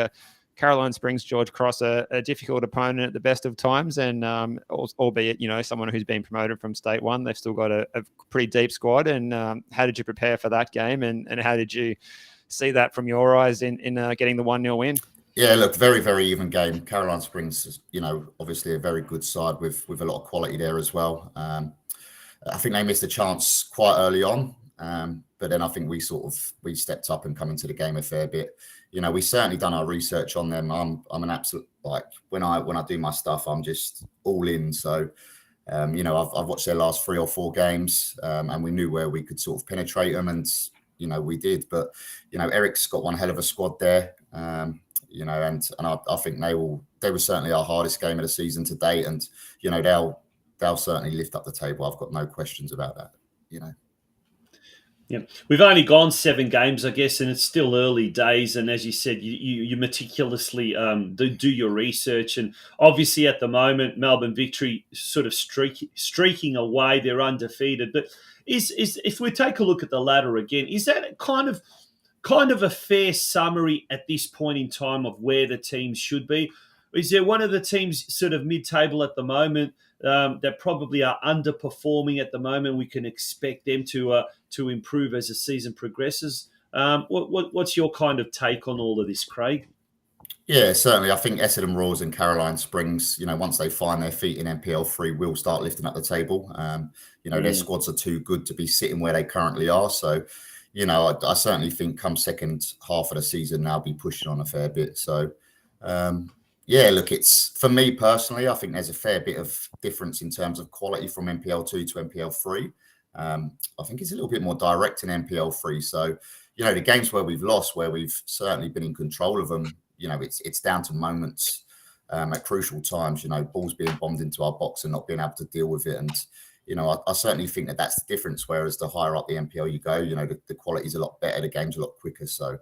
Caroline Springs, George Cross, a difficult opponent at the best of times, and albeit, someone who's been promoted from State 1, they've still got a pretty deep squad. And how did you prepare for that game, and how did you see that from your eyes in getting the 1-0 win? Yeah, look, very, very even game. Caroline Springs is, obviously a very good side with a lot of quality there as well. I think they missed a chance quite early on, but then I think we stepped up and come into the game a fair bit. We certainly done our research on them. I'm an absolute, when I do my stuff, I'm just all in. So, I've watched their last 3 or 4 games, and we knew where we could sort of penetrate them, and we did. But Eric's got one hell of a squad there. And I think they were certainly our hardest game of the season to date, and they'll certainly lift up the table. I've got no questions about that. Yeah, we've only gone 7 games, I guess, and it's still early days. And as you said, you meticulously do your research. And obviously, at the moment, Melbourne Victory sort of streaking away. They're undefeated. But is if we take a look at the ladder again, is that kind of a fair summary at this point in time of where the teams should be? Is there one of the teams sort of mid-table at the moment that probably are underperforming at the moment? We can expect them to improve as the season progresses. What's your kind of take on all of this, Craig? Yeah, certainly. I think Essendon Royals and Caroline Springs, once they find their feet in MPL 3, will start lifting up the table. Their squads are too good to be sitting where they currently are. So, I certainly think come second half of the season, they'll be pushing on a fair bit. So, yeah, look, it's for me personally, I think there's a fair bit of difference in terms of quality from MPL 2 to MPL 3. I think it's a little bit more direct in MPL 3. So, the games where we've lost, where we've certainly been in control of them, it's down to moments at crucial times, balls being bombed into our box and not being able to deal with it. And, I certainly think that that's the difference. Whereas the higher up the MPL you go, the quality's a lot better, the game's a lot quicker. So,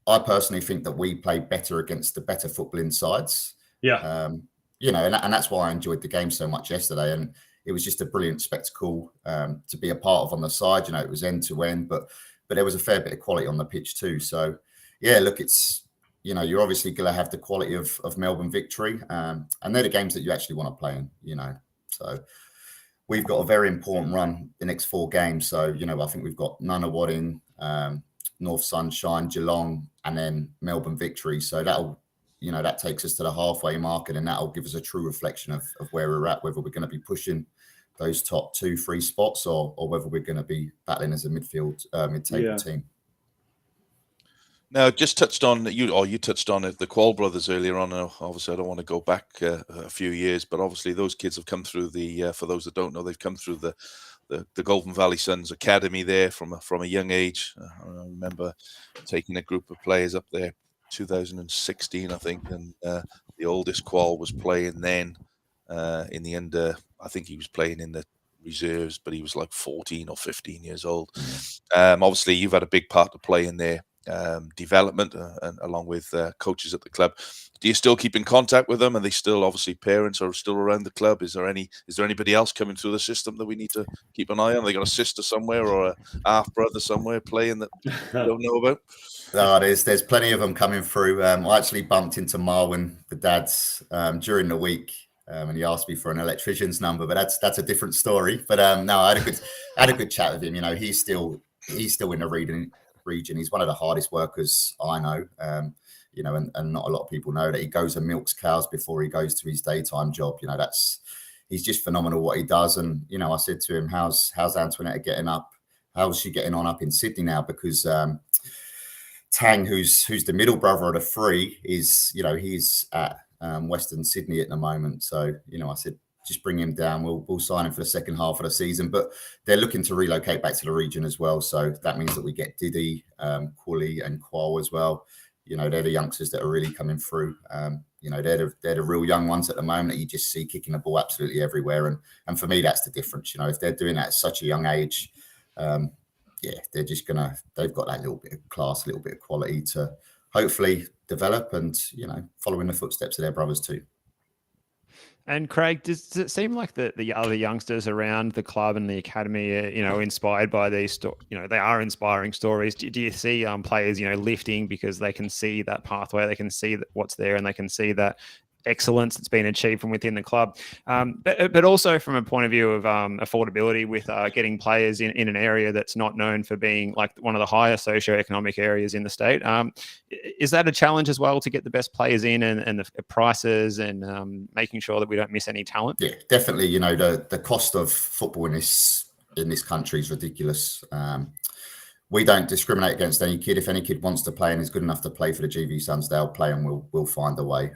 I personally think that we play better against the better footballing sides. Yeah. And that's why I enjoyed the game so much yesterday. And it was just a brilliant spectacle to be a part of on the side. It was end to end, but there was a fair bit of quality on the pitch too. So yeah, look, it's you're obviously going to have the quality of Melbourne Victory, and they're the games that you actually want to play in. So we've got a very important run the next 4 games. So I think we've got Nunawading, North Sunshine, Geelong, and then Melbourne Victory. So that takes us to the halfway market, and that'll give us a true reflection of where we're at, whether we're going to be pushing those top 2-3 spots or whether we're going to be battling as a mid-table team. Now, just touched on you touched on it, the Qual brothers earlier on. Obviously, I don't want to go back a few years, but obviously those kids have come through for those that don't know, they've come through the Golden Valley Suns Academy there from a young age. I remember taking a group of players up there, 2016, I think, and the oldest Qual was playing then in the end. I think he was playing in the reserves, but he was like 14 or 15 years old. Obviously, you've had a big part to play in their development, and along with coaches at the club. Do you still keep in contact with them? Are they still, obviously, parents are still around the club? Is there anybody else coming through the system that we need to keep an eye on? Have they got a sister somewhere or a half brother somewhere playing that you don't know about? No, there's plenty of them coming through. I actually bumped into Marwin, the dad's, during the week, and he asked me for an electrician's number, but that's a different story. But no, I had a good chat with him. He's still in the region. He's one of the hardest workers I know. And not a lot of people know that he goes and milks cows before he goes to his daytime job. He's just phenomenal what he does. And I said to him, "How's Antoinette getting up? How's she getting on up in Sydney now?" Because Tang, who's the middle brother of the 3, is he's at Western Sydney at the moment. So I said, just bring him down. We'll sign him for the second half of the season. But they're looking to relocate back to the region as well. So that means that we get Diddy, Quilly, and Qual as well. They're the youngsters that are really coming through. They're the real young ones at the moment that you just see kicking the ball absolutely everywhere. And for me, that's the difference. If they're doing that at such a young age, they're just they've got that little bit of class, a little bit of quality to hopefully develop and, follow in the footsteps of their brothers too. And Craig, does it seem like the other youngsters around the club and the academy are, inspired by these, they are inspiring stories? Do you see players, lifting because they can see that pathway, they can see what's there, and they can see that excellence that's been achieved from within the club, but also from a point of view of affordability with getting players in an area that's not known for being like one of the higher socioeconomic areas in the state. Is that a challenge as well to get the best players in and the prices and making sure that we don't miss any talent? Yeah, definitely. The cost of football in this country is ridiculous. We don't discriminate against any kid. If any kid wants to play and is good enough to play for the GV Suns, they'll play and we'll find a way.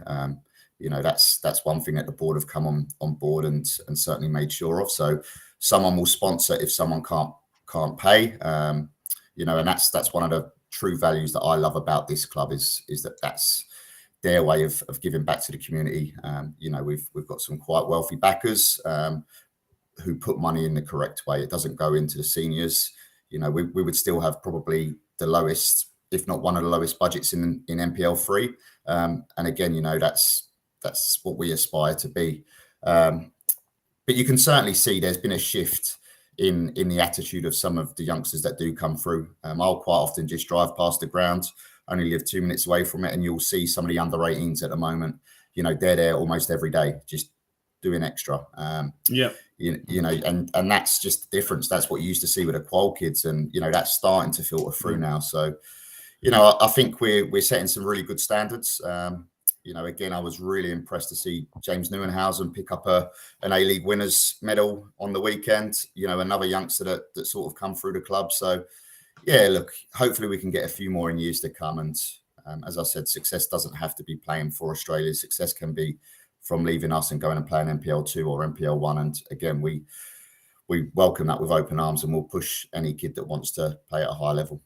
That's one thing that the board have come on board and certainly made sure of. So someone will sponsor if someone can't pay. And that's one of the true values that I love about this club is that's their way of giving back to the community. We've got some quite wealthy backers who put money in the correct way. It doesn't go into the seniors. We would still have probably the lowest, if not one of the lowest budgets in NPL 3. And again, that's what we aspire to be. But you can certainly see there's been a shift in the attitude of some of the youngsters that do come through. I'll quite often just drive past the ground, only live 2 minutes away from it, and you'll see some of the under 18s at the moment. They're there almost every day, just doing extra. And that's just the difference. That's what you used to see with the Qual kids, and that's starting to filter through now. So, I think we're setting some really good standards. Again, I was really impressed to see James Neuenhausen pick up an A-League winners medal on the weekend. Another youngster that sort of come through the club. So, yeah, look, hopefully we can get a few more in years to come. And as I said, success doesn't have to be playing for Australia. Success can be from leaving us and going and playing NPL 2 or NPL 1. And again, we welcome that with open arms, and we'll push any kid that wants to play at a high level.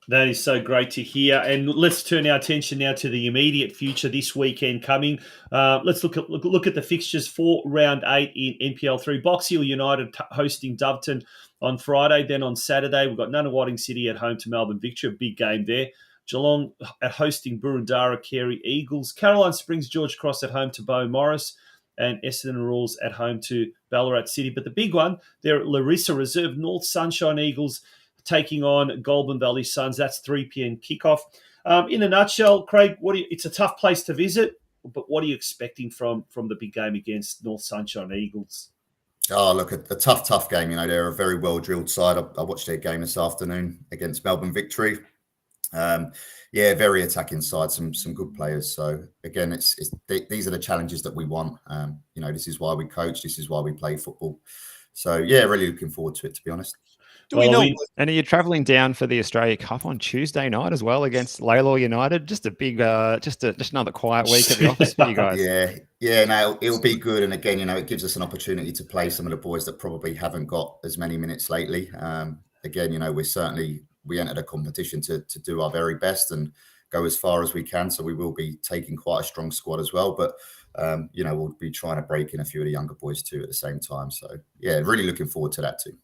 That is so great to hear. And let's turn our attention now to the immediate future this weekend coming. Let's look at the fixtures for round 8 in NPL 3. Box Hill United hosting Doveton on Friday. Then on Saturday, we've got Nunawading City at home to Melbourne Victory, a big game there. Geelong at hosting Burundara Carey Eagles. Caroline Springs George Cross at home to Bow Morris. and Essendon Rules at home to Ballarat City. But the big one, they're at Larissa Reserve, North Sunshine Eagles taking on Goulburn Valley Suns. That's 3 p.m. kickoff. In a nutshell, Craig, it's a tough place to visit, but what are you expecting from the big game against North Sunshine Eagles? Oh, look, a tough game. They're a very well-drilled side. I watched their game this afternoon against Melbourne Victory. Very attacking side, some good players. So again, these are the challenges that we want. This is why we coach. This is why we play football. So really looking forward to it, to be honest. We know? And are you travelling down for the Australia Cup on Tuesday night as well against Lalor United? Just a big, just another quiet week at the office for you guys. No, it'll be good. And again, it gives us an opportunity to play some of the boys that probably haven't got as many minutes lately. Again, we entered a competition to do our very best and go as far as we can. So we will be taking quite a strong squad as well. But we'll be trying to break in a few of the younger boys too at the same time. So really looking forward to that too.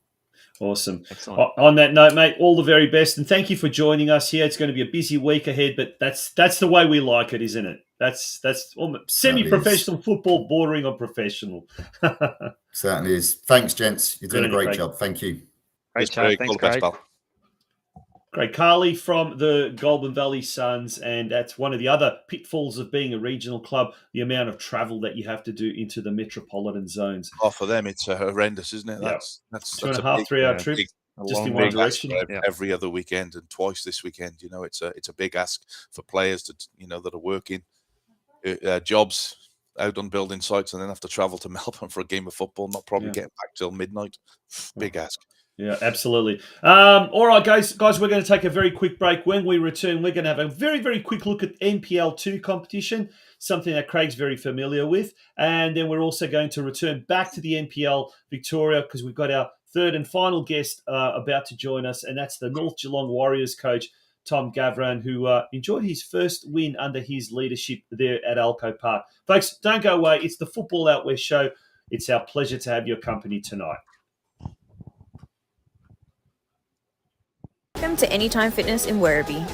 Awesome. Excellent. On that note, mate, all the very best, and thank you for joining us here. It's going to be a busy week ahead, but that's the way we like it, isn't it? That's semi-professional football, bordering on professional. Certainly is. Thanks, gents. You're doing a great job. Thank you. Great chat. Thanks, Craig. Craig Carley from the Goulburn Valley Suns, and that's one of the other pitfalls of being a regional club, the amount of travel that you have to do into the metropolitan zones. Oh, for them, it's horrendous, isn't it? Yep. That's 2.5, 3 hour trip just in one direction. Every other weekend and twice this weekend. It's a big ask for players that are working jobs out on building sites and then have to travel to Melbourne for a game of football, not probably getting back till midnight. Big ask. Yeah, absolutely. All right, guys, we're going to take a very quick break. When we return, we're going to have a very, very quick look at NPL2 competition, something that Craig's very familiar with. And then we're also going to return back to the NPL Victoria because we've got our third and final guest about to join us, and that's the North Geelong Warriors coach, Tom Gavran, who enjoyed his first win under his leadership there at Alco Park. Folks, don't go away. It's the Football Out West show. It's our pleasure to have your company tonight. Welcome to Anytime Fitness in Werribee.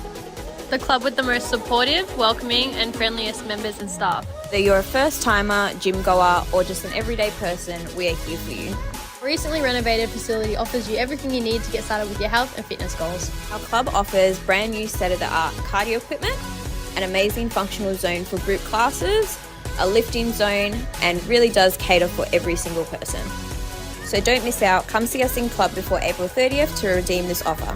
The club with the most supportive, welcoming and friendliest members and staff. Whether you're a first-timer, gym goer or just an everyday person, we are here for you. A recently renovated facility offers you everything you need to get started with your health and fitness goals. Our club offers brand new state-of-the-art cardio equipment, an amazing functional zone for group classes, a lifting zone, and really does cater for every single person. So don't miss out. Come see us in club before April 30th to redeem this offer.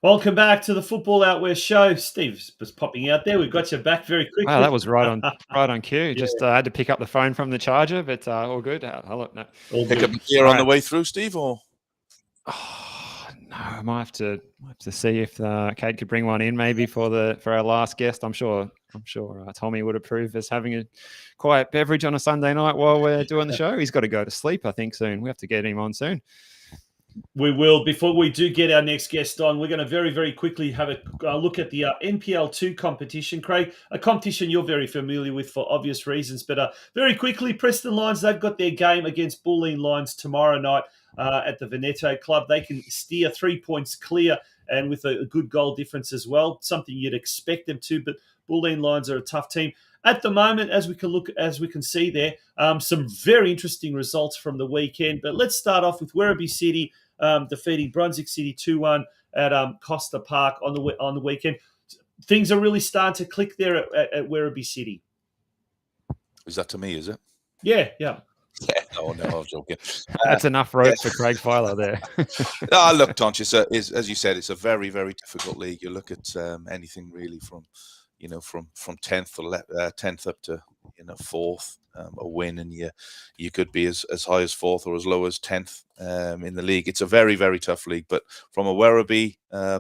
Welcome back to the Football Out West show. Steve was popping out there. We've got you back very quickly. Wow, that was right on cue. Just had to pick up the phone from the charger, but all good. Hello, no. Pick up here on the way through, Steve, or? Oh, no, I might have to see if Kate could bring one in maybe for our last guest. I'm sure Tommy would approve us having a quiet beverage on a Sunday night while we're doing the show. He's got to go to sleep, I think, soon. We have to get him on soon. We will. Before we do get our next guest on, we're going to very, very quickly have a look at the NPL2 competition, Craig, a competition you're very familiar with for obvious reasons. But very quickly, Preston Lions, they've got their game against Bulleen Lions tomorrow night at the Veneto Club. They can steer 3 points clear and with a good goal difference as well, something you'd expect them to. But Bulleen Lions are a tough team. At the moment, as we can see there, some very interesting results from the weekend. But let's start off with Werribee City defeating Brunswick City 2-1 at Costa Park on the weekend. Things are really starting to click there at Werribee City. Is that to me, is it? Yeah. Yeah, no, I was joking. That's enough rope for Craig Filer there. Look, Tonch, as you said, it's a very, very difficult league. You look at anything really from 10th up to 4th, a win, and you could be as high as 4th or as low as 10th in the league. It's a very, very tough league. But from a Werribee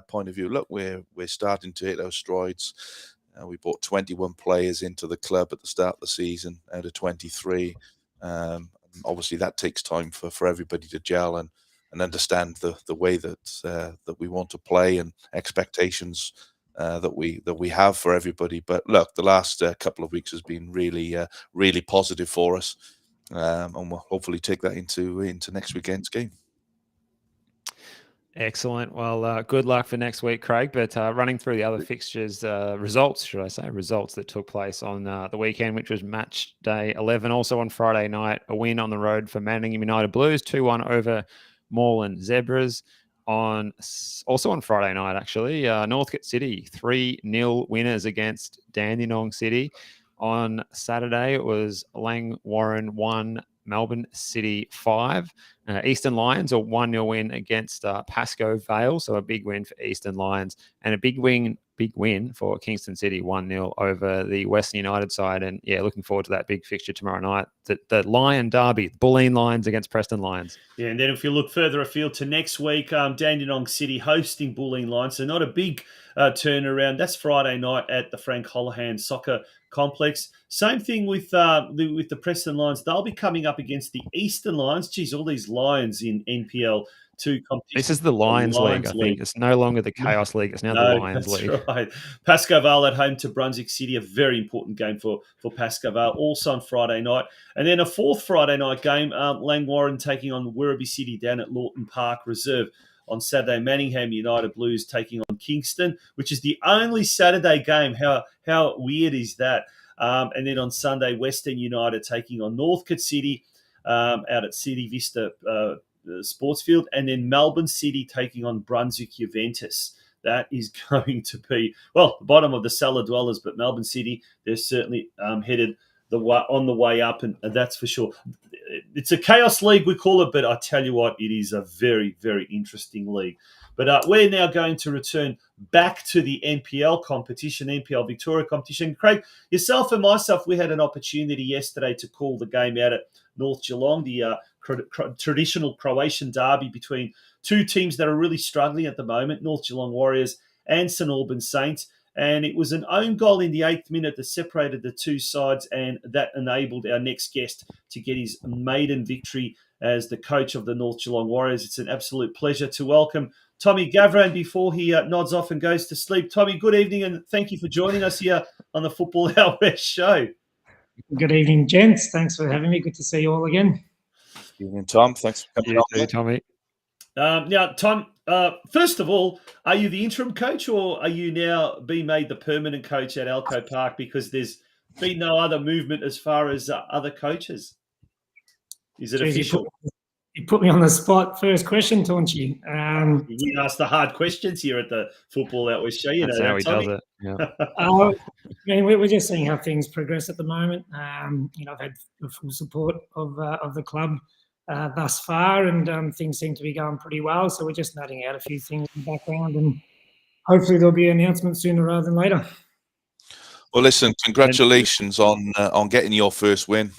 point of view, look, we're starting to hit our strides. We brought 21 players into the club at the start of the season out of 23. Obviously, that takes time for everybody to gel and understand the way that we want to play and expectations that we have for everybody. But look, the last couple of weeks has been really really positive for us, and we'll hopefully take that into next weekend's game. Excellent. Well, good luck for next week, Craig. But running through the other fixtures, results that took place on the weekend, which was match day 11. Also on Friday night, a win on the road for Manningham United Blues, 2-1 over Moreland Zebras. Also on Friday night, actually, Northcote City, 3-0 winners against Dandenong City. On Saturday, it was Langwarrin 1, Melbourne City 5. Eastern Lions, a 1-0 win against Pascoe Vale, so a big win for Eastern Lions, and a big win for Kingston City, 1-0 over the Western United side. And yeah, looking forward to that big fixture tomorrow night, the Lion Derby, Bulleen Lions against Preston Lions. Yeah, and then if you look further afield to next week, Dandenong City hosting Bulleen Lions, so not a big turnaround. That's Friday night at the Frank Holohan Soccer Complex. Same thing with the Preston Lions. They'll be coming up against the Eastern Lions. Geez, all these Lions in NPL 2 competition. This is the Lions League, I think. It's no longer the Chaos League. It's now the Lions League. That's right. Pascoe Vale at home to Brunswick City, a very important game for Pascoe Vale, also on Friday night. And then a fourth Friday night game, Langwarrin taking on Werribee City down at Lawton Park Reserve. On Saturday, Manningham United Blues taking on Kingston, which is the only Saturday game. How weird is that? And then on Sunday, Western United taking on Northcote City out at City Vista Sports Field, and then Melbourne City taking on Brunswick Juventus. That is going to be, well, the bottom of the cellar dwellers, but Melbourne City, they're certainly headed on the way up, and that's for sure. It's a chaos league, we call it, but I tell you what, it is a very, very interesting league. But we're now going to return back to the NPL competition, NPL Victoria competition. Craig, yourself and myself, we had an opportunity yesterday to call the game out at North Geelong, the traditional Croatian derby between two teams that are really struggling at the moment, North Geelong Warriors and St Albans Saints. And it was an own goal in the 8th minute that separated the two sides, and that enabled our next guest to get his maiden victory as the coach of the North Geelong Warriors. It's an absolute pleasure to welcome Tommy Gavran before he nods off and goes to sleep. Tommy, good evening, and thank you for joining us here on the Football Out West show. Good evening, gents. Thanks for having me. Good to see you all again. Good evening, Tom. Thanks for coming on. Tommy. Now, Tom, first of all, are you the interim coach, or are you now being made the permanent coach at Alco Park, because there's been no other movement as far as other coaches? Is it official? You put me on the spot. First question, Taunchy. We ask the hard questions here at the Football Out West show. That's how he does it. Yeah. We're just seeing how things progress at the moment. I've had the full support of the club thus far, and things seem to be going pretty well. So we're just nutting out a few things in the background, and hopefully there'll be an announcement sooner rather than later. Well, listen, congratulations on getting your first win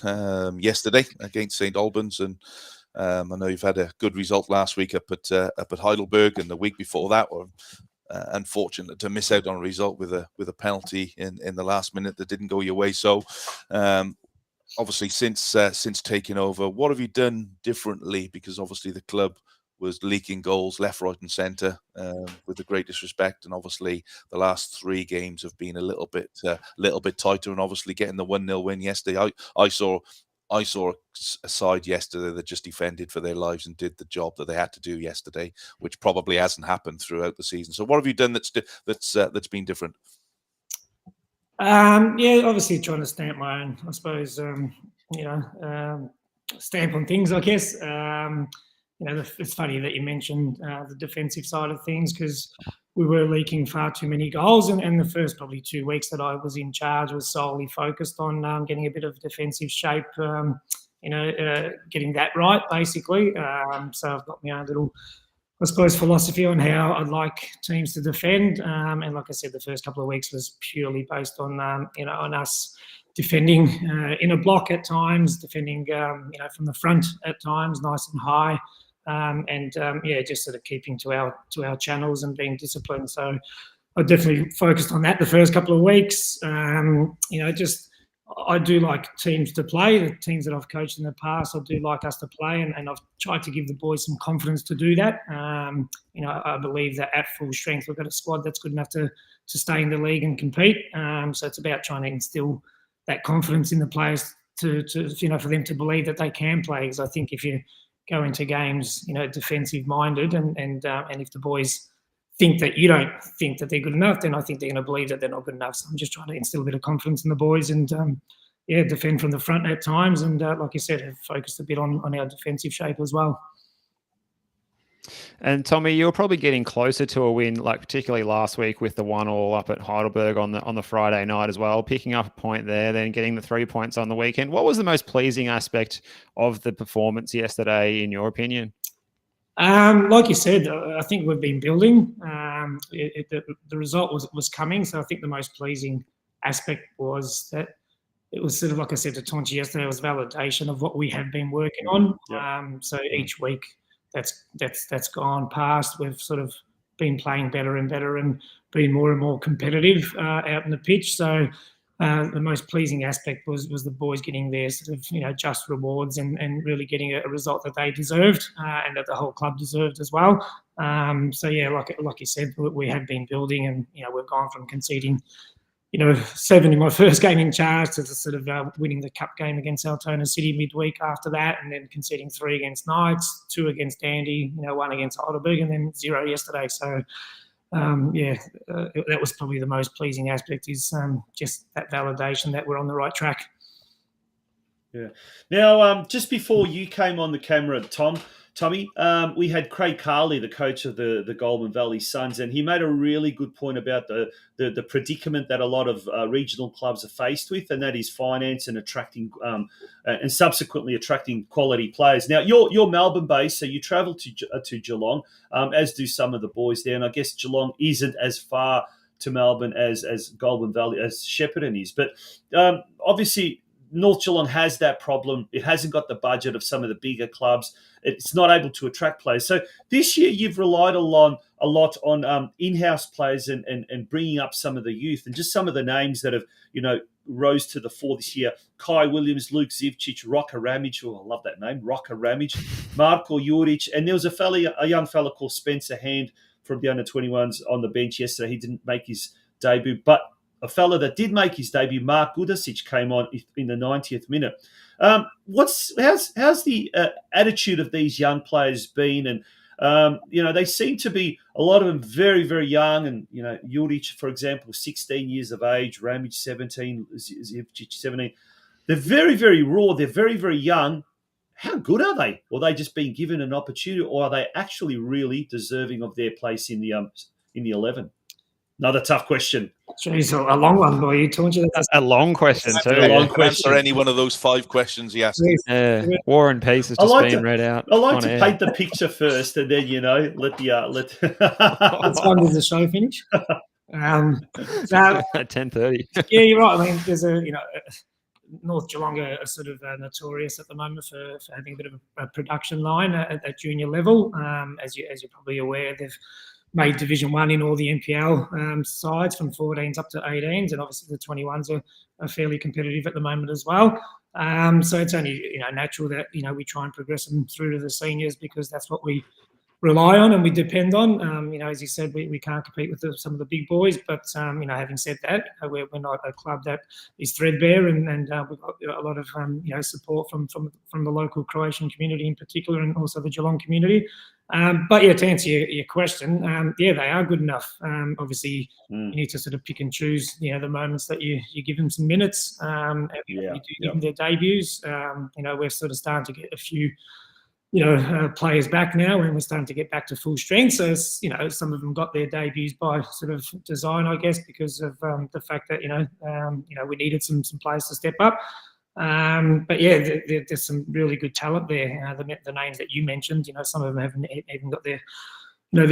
yesterday against St Albans, and I know you've had a good result last week up at Heidelberg, and the week before that were unfortunate to miss out on a result with a penalty in the last minute that didn't go your way. So obviously since taking over, what have you done differently? Because obviously the club was leaking goals left, right and centre with the greatest respect, and obviously the last 3 games have been a little bit tighter, and obviously getting the 1-0 win yesterday, I saw a side yesterday that just defended for their lives and did the job that they had to do yesterday, which probably hasn't happened throughout the season. So what have you done that's been different? Obviously trying to stamp my own, I suppose, stamp on things, I guess. It's funny that you mentioned the defensive side of things, because we were leaking far too many goals, and the first probably 2 weeks that I was in charge was solely focused on getting a bit of defensive shape, getting that right, basically. So I've got my own little, I suppose, philosophy on how I'd like teams to defend. And like I said, the first couple of weeks was purely based on, on us defending in a block at times, defending, from the front at times, nice and high. Just sort of keeping to our channels and being disciplined. So I definitely focused on that the first couple of weeks. I do like teams to play. The teams that I've coached in the past, I do like us to play, and I've tried to give the boys some confidence to do that. I believe that at full strength, we've got a squad that's good enough to stay in the league and compete. So it's about trying to instill that confidence in the players to for them to believe that they can play. Because I think if you go into games, defensive minded, and if the boys think that you don't think that they're good enough, then I think they're going to believe that they're not good enough. So I'm just trying to instill a bit of confidence in the boys and defend from the front at times, and like you said, have focused a bit on our defensive shape as well. And Tommy, you're probably getting closer to a win, like particularly last week with the 1-1 up at Heidelberg on the Friday night as well, picking up a point there, then getting the 3 points on the weekend. What was the most pleasing aspect of the performance yesterday, in your opinion? Like you said, I think we've been building. The result was coming, so I think the most pleasing aspect was that it was sort of, like I said to Tonchi yesterday, it was validation of what we have been working on. Yeah. So each week that's gone past, we've sort of been playing better and better and been more and more competitive out in the pitch. So the most pleasing aspect was the boys getting their sort of just rewards and really getting a result that they deserved and that the whole club deserved as well. So yeah, like you said, we have been building, and we've gone from conceding 7 in my first game in charge to sort of winning the cup game against Altona City midweek after that, and then conceding 3 against Knights, 2 against Dandy, 1 against Heidelberg, and then 0 yesterday. So that was probably the most pleasing aspect, is just that validation that we're on the right track. Yeah. Now, just before you came on the camera, Tommy, we had Craig Carley, the coach of the Goulburn Valley Suns, and he made a really good point about the predicament that a lot of regional clubs are faced with, and that is finance and attracting and subsequently attracting quality players. Now, you're Melbourne-based, so you travel to Geelong, as do some of the boys there, and I guess Geelong isn't as far to Melbourne as Goulburn Valley, as Shepparton is, but obviously North Geelong has that problem. It hasn't got the budget of some of the bigger clubs. It's not able to attract players. So this year you've relied a lot on in-house players and bringing up some of the youth, and just some of the names that have rose to the fore this year: Kai Williams, Luke Zivcic, Rocca Ramage. Oh, I love that name, Rocca Ramage, Marko Juric, and there was a young fella called Spencer Hand from the under-21s on the bench yesterday. He didn't make his debut, but a fella that did make his debut, Mark Gudasic, came on in the 90th minute. How's the attitude of these young players been? And they seem to be, a lot of them, very, very young. And Juric, for example, 16 years of age, Ramage 17, Zivcic 17. They're very, very raw. They're very, very young. How good are they? Or are they just being given an opportunity, or are they actually really deserving of their place in the 11? Another tough question. Jeez, a long one, boy. You told you that's a long question too. A long question. Answer any one of those 5 questions he asked. Yeah, War and Peace has just been read out. I like to paint the picture first, and then let. That's fun. Does the show finish? 10:30. Yeah, you're right. I mean, there's North Geelong are sort of notorious at the moment for having a bit of a production line at that junior level. As you're probably aware, they've made Division 1 in all the NPL sides from 14s up to 18s, and obviously the 21s are fairly competitive at the moment as well. So it's only natural that we try and progress them through to the seniors, because that's what we rely on and we depend on. As you said, we can't compete with some of the big boys, but having said that, we're not a club that is threadbare, and we've got a lot of support from the local Croatian community in particular, and also the Geelong community. But yeah, to answer your question, they are good enough. Obviously, you need to sort of pick and choose, the moments that you give them some minutes. You do give them their debuts. We're sort of starting to get a few, players back now, and we're starting to get back to full strength. So, some of them got their debuts by sort of design, I guess, because of the fact that we needed some players to step up. But yeah, there's some really good talent there. The names that you mentioned, some of them haven't even got their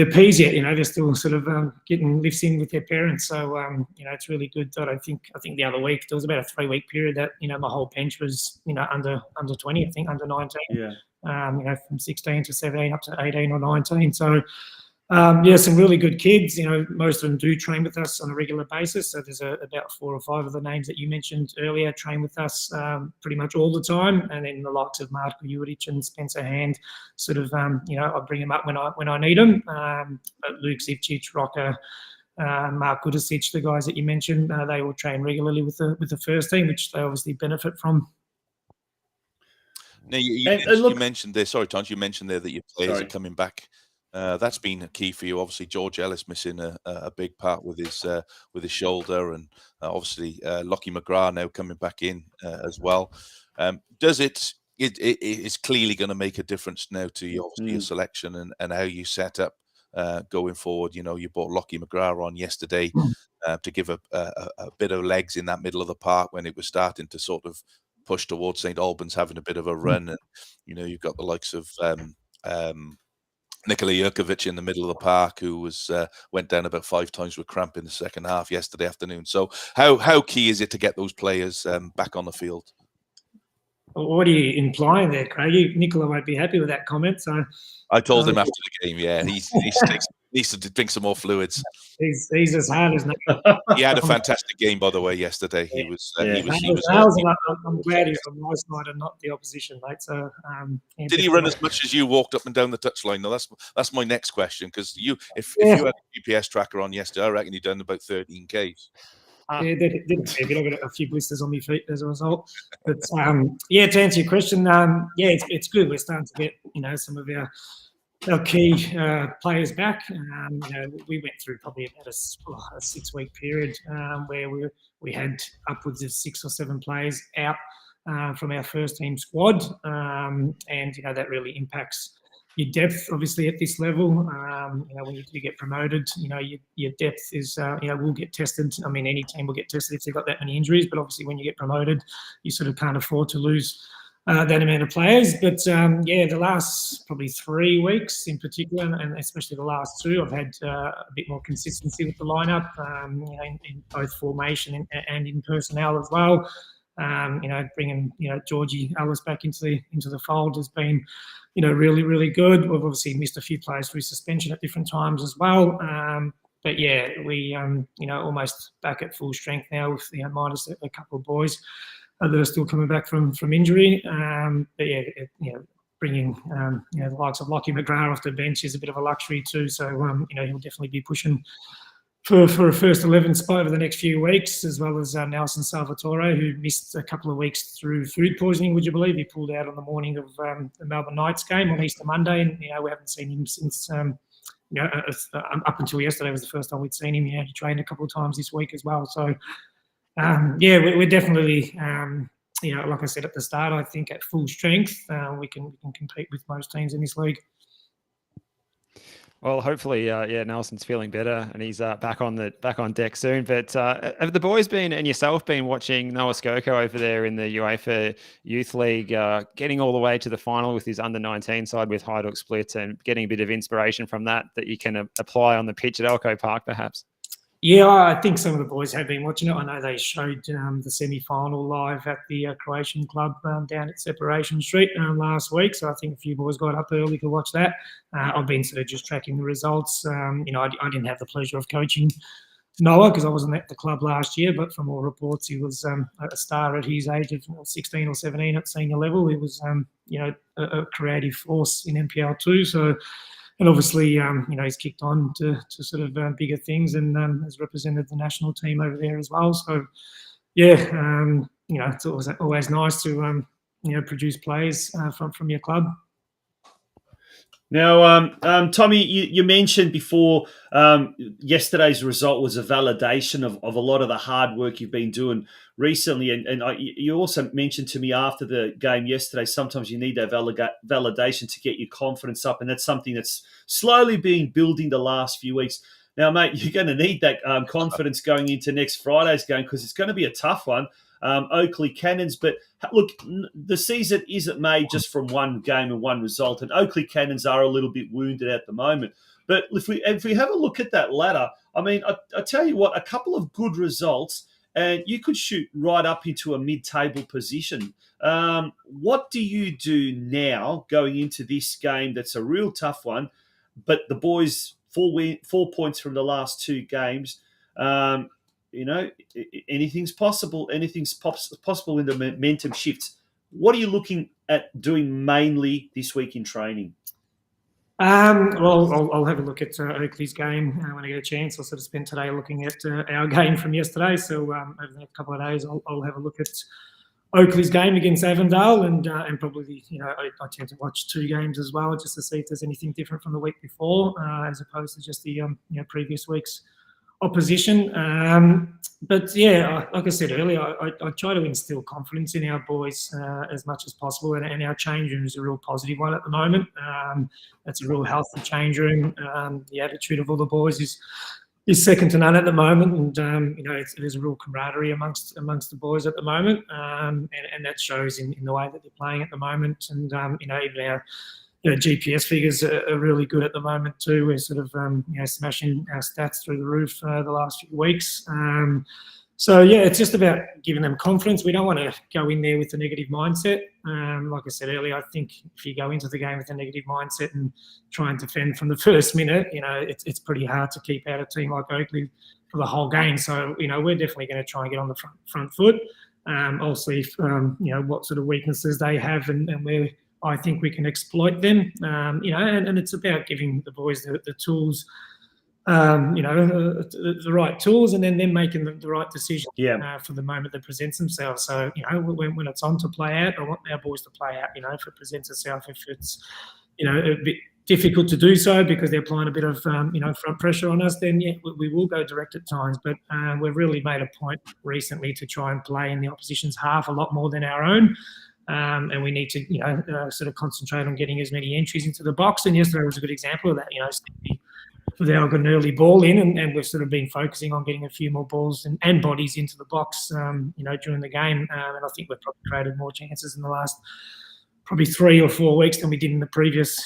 P's yet. They're still sort of getting lifts in with their parents. So it's really good. That I think the other week there was about a 3-week period that my whole bench was under 20, I think under 19. Yeah. From 16 to 17 up to 18 or 19. So. Some really good kids. Most of them do train with us on a regular basis. So there's about 4 or 5 of the names that you mentioned earlier train with us pretty much all the time. And then the likes of Marko Juric and Spencer Hand, sort of, I bring them up when I need them. But Luke Zivcic, Rocca, Mark Gudasic, the guys that you mentioned, they all train regularly with the first team, which they obviously benefit from. Now, look, you mentioned there. Sorry, Tons. You mentioned there that your players are coming back. That's been a key for you. Obviously, George Ellis missing a big part with his shoulder, and obviously Lockie McGrath now coming back in as well. Does it is clearly going to make a difference now to you, obviously your selection and how you set up going forward? You know, you brought Lockie McGrath on yesterday to give a bit of legs in that middle of the park when it was starting to sort of push towards St Albans having a bit of a run, and you know you've got the likes of Nikola Jurkovic in the middle of the park, who was went down about 5 times with cramp in the second half yesterday afternoon. So how key is it to get those players back on the field? What are you implying there, Craig? Nicola won't be happy with that comment. So I told him after the game, yeah, he needs to drink some more fluids. He's as hard as nails. He had a fantastic game, by the way, yesterday. He was. He was. I'm glad he's on my side and not the opposition, mate. So, did he run as much as you walked up and down the touchline? No, that's my next question, because if you had a GPS tracker on yesterday, I reckon you'd done about 13 Ks. Yeah, I got a few blisters on my feet as a result. But to answer your question, it's good. We're starting to get some of our key players back. We went through probably about a 6-week period where we had upwards of 6 or 7 players out from our first team squad, and that really impacts your depth, obviously, at this level. When you do get promoted, your depth is, will get tested. I mean, any team will get tested if they've got that many injuries, but obviously when you get promoted, you sort of can't afford to lose that amount of players. But, the last probably 3 weeks in particular, and especially the last 2, I've had a bit more consistency with the lineup, in both formation and in personnel as well. Bringing Georgie Ellis back into the fold has been really, really good. We've obviously missed a few players through suspension at different times as well. But yeah, we almost back at full strength now with minus a couple of boys that are still coming back from injury. But yeah, bringing the likes of Lockie McGrath off the bench is a bit of a luxury too. So he'll definitely be pushing for a first 11 spot over the next few weeks, as well as Nelson Salvatore, who missed a couple of weeks through food poisoning, would you believe? He pulled out on the morning of the Melbourne Knights game on Easter Monday, and we haven't seen him since, up until yesterday was the first time we'd seen him. Yeah, he trained a couple of times this week as well. So, we're definitely, like I said at the start, I think at full strength, we can compete with most teams in this league. Well, hopefully, Nelson's feeling better and he's back on deck soon. But have the boys and yourself been watching Noah Skoko over there in the UEFA Youth League, getting all the way to the final with his under-19 side with Hajduk Split, and getting a bit of inspiration from that you can apply on the pitch at Elko Park, perhaps? Yeah, I think some of the boys have been watching it. I know they showed the semi-final live at the Croatian club down at Separation Street last week. So I think a few boys got up early to watch that. I've been sort of just tracking the results. I didn't have the pleasure of coaching Noah because I wasn't at the club last year, but from all reports, he was a star at his age of 16 or 17 at senior level. He was, a creative force in NPL2. So. And obviously, he's kicked on to sort of bigger things and has represented the national team over there as well. So, it's always nice to, produce players from your club. Now, Tommy, you mentioned before yesterday's result was a validation of a lot of the hard work you've been doing recently. And you also mentioned to me after the game yesterday, sometimes you need that validation to get your confidence up. And that's something that's slowly been building the last few weeks. Now, mate, you're going to need that confidence going into next Friday's game because it's going to be a tough one. Oakley Cannons, but look, the season isn't made just from one game and one result, and Oakley Cannons are a little bit wounded at the moment. But if we have a look at that ladder, I mean, I tell you what, a couple of good results, and you could shoot right up into a mid-table position. What do you do now going into this game that's a real tough one, but the boys 4 points from the last 2 games, anything's possible. Anything's possible when the momentum shifts. What are you looking at doing mainly this week in training? I'll have a look at Oakley's game when I get a chance. I'll sort of spend today looking at our game from yesterday. So over the next couple of days, I'll have a look at Oakley's game against Avondale, and probably I tend to watch 2 games as well just to see if there's anything different from the week before, as opposed to just the previous week's opposition. But yeah, like I said earlier, I try to instill confidence in our boys as much as possible, and our change room is a real positive one at the moment. It's a real healthy change room. The attitude of all the boys is second to none at the moment, and there's a real camaraderie amongst the boys at the moment, and that shows in the way that they're playing at the moment, and even our GPS figures are really good at the moment too. We're sort of smashing our stats through the roof the last few weeks. So yeah, it's just about giving them confidence. We don't want to go in there with a negative mindset. Like I said earlier, I think if you go into the game with a negative mindset and try and defend from the first minute, it's pretty hard to keep out a team like Oakley for the whole game. So we're definitely going to try and get on the front foot. I'll see what sort of weaknesses they have and where I think we can exploit them. And it's about giving the boys the tools. The right tools, and then them making the right decision for the moment that presents themselves. So, when it's on to play out, I want our boys to play out. If it presents itself, if it's, a bit difficult to do so because they're applying a bit of, front pressure on us, then we will go direct at times. But we've really made a point recently to try and play in the opposition's half a lot more than our own. And we need to, sort of concentrate on getting as many entries into the box. And yesterday was a good example of that. They got an early ball in, and we've sort of been focusing on getting a few more balls and bodies into the box, during the game. And I think we've probably created more chances in the last probably 3 or 4 weeks than we did in the previous,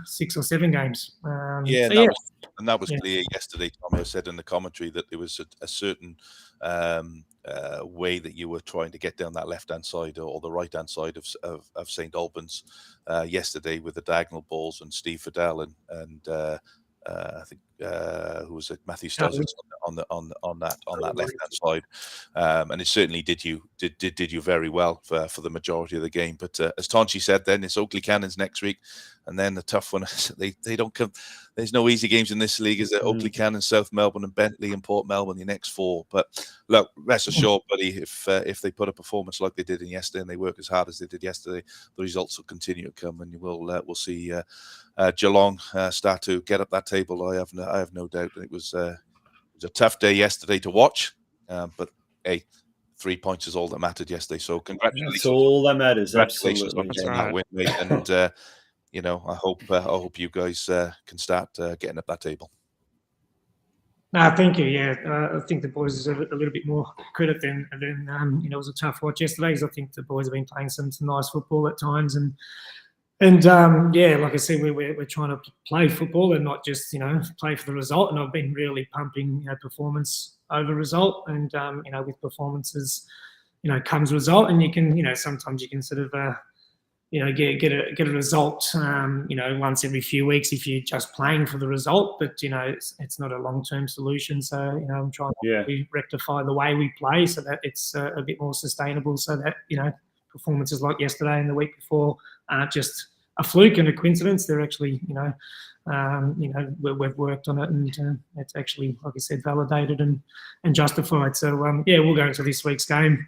6 or 7 games. That was clear yesterday. Tommy, I said in the commentary that there was a certain way that you were trying to get down that left-hand side or the right-hand side of St Albans yesterday with the diagonal balls and Steve Fidel and I think who was it? Matthew Stubbs on that left hand side, and it certainly did you very well for the majority of the game. But as Tonchi said, then it's Oakley Cannons next week, and then the tough one. They don't come. There's no easy games in this league. Is there Oakley Cannons, South Melbourne, and Bentley and Port Melbourne? The next 4. But look, rest assured, buddy, if they put a performance like they did in yesterday and they work as hard as they did yesterday, the results will continue to come, and we'll see Geelong start to get up that table. I have no doubt. It was a tough day yesterday to watch, but hey, 3 points is all that mattered yesterday. So congratulations. That's all that matters. Congratulations on Absolutely. that win, mate. And I hope you guys can start getting up that table. No, thank you. Yeah, I think the boys deserve a little bit more credit than it was a tough watch yesterday, because I think the boys have been playing some nice football at times, and like I said, we're trying to play football and not just play for the result. And I've been really pumping performance over result, and with performances comes result, and you can sometimes you can sort of get a result once every few weeks if you're just playing for the result, but it's not a long-term solution. So I'm trying to rectify the way we play so that it's a bit more sustainable, so that performances like yesterday and the week before aren't just a fluke and a coincidence. They're actually we've worked on it, and it's actually, like I said, validated and justified. So we'll go into this week's game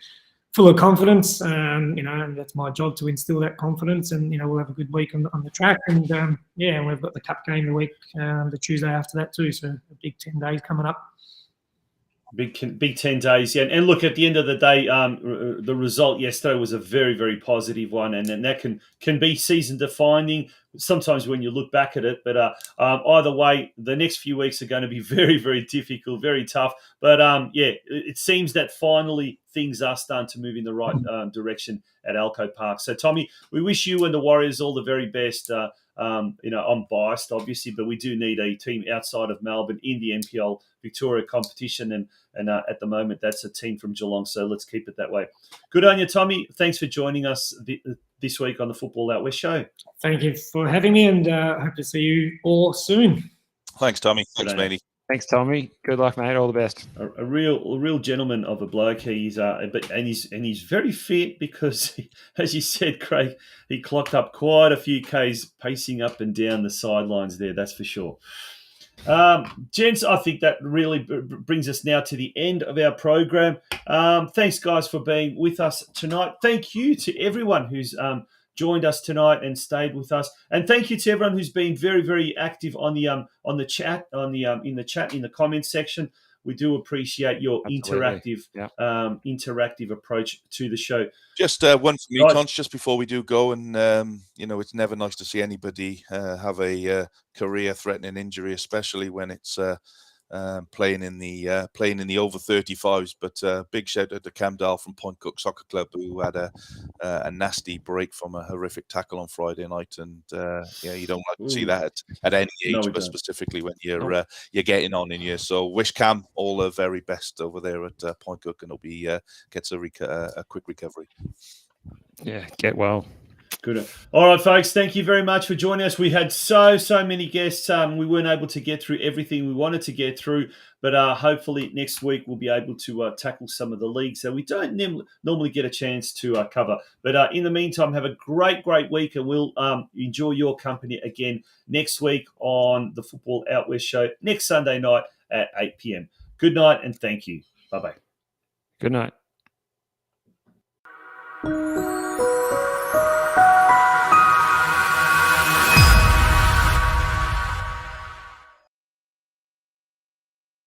full of confidence, and that's my job to instill that confidence, and we'll have a good week on the track, and we've got the cup game the week, the Tuesday after that too, so a big 10 days coming up. Big 10 days, yeah. And look, at the end of the day, the result yesterday was a very, very positive one, and that can be season defining sometimes when you look back at it. But either way, the next few weeks are going to be very, very difficult, very tough. But it seems that finally things are starting to move in the right direction at Alco Park. So Tommy, we wish you and the Warriors all the very best. I'm biased, obviously, but we do need a team outside of Melbourne in the NPL Victoria competition, and at the moment that's a team from Geelong, so let's keep it that way. Good on you, Tommy. Thanks for joining us this week on the Football Out West show. Thank you for having me, and hope to see you all soon. Thanks, Tommy. Thanks, matey. Thanks, Tommy. Good luck, mate. All the best. A real gentleman of a bloke. He's he's very fit because, as you said, Craig, he clocked up quite a few Ks pacing up and down the sidelines there. That's for sure. Gents, I think that really brings us now to the end of our program. Thanks, guys, for being with us tonight. Thank you to everyone who's joined us tonight and stayed with us, and thank you to everyone who's been very, very active on the chat, in the comments section. We do appreciate your Absolutely. interactive approach to the show. Just one for me, Guys. Conch, just before we do go, and it's never nice to see anybody have a career-threatening injury, especially when it's playing in the over 35s. But big shout out to Cam Dahl from Point Cook Soccer Club, who had a nasty break from a horrific tackle on Friday night, and you don't like to see that at any age, No, we but don't. specifically when you're getting on in years. So wish Cam all the very best over there at Point Cook, and hope he gets a quick recovery. Yeah, get well. Good. All right, folks. Thank you very much for joining us. We had so many guests. We weren't able to get through everything we wanted to get through, but hopefully next week we'll be able to tackle some of the leagues that we don't normally get a chance to cover. But in the meantime, have a great week, and we'll enjoy your company again next week on the Football Out West show next Sunday night at 8 p.m. Good night, and thank you. Bye-bye. Good night.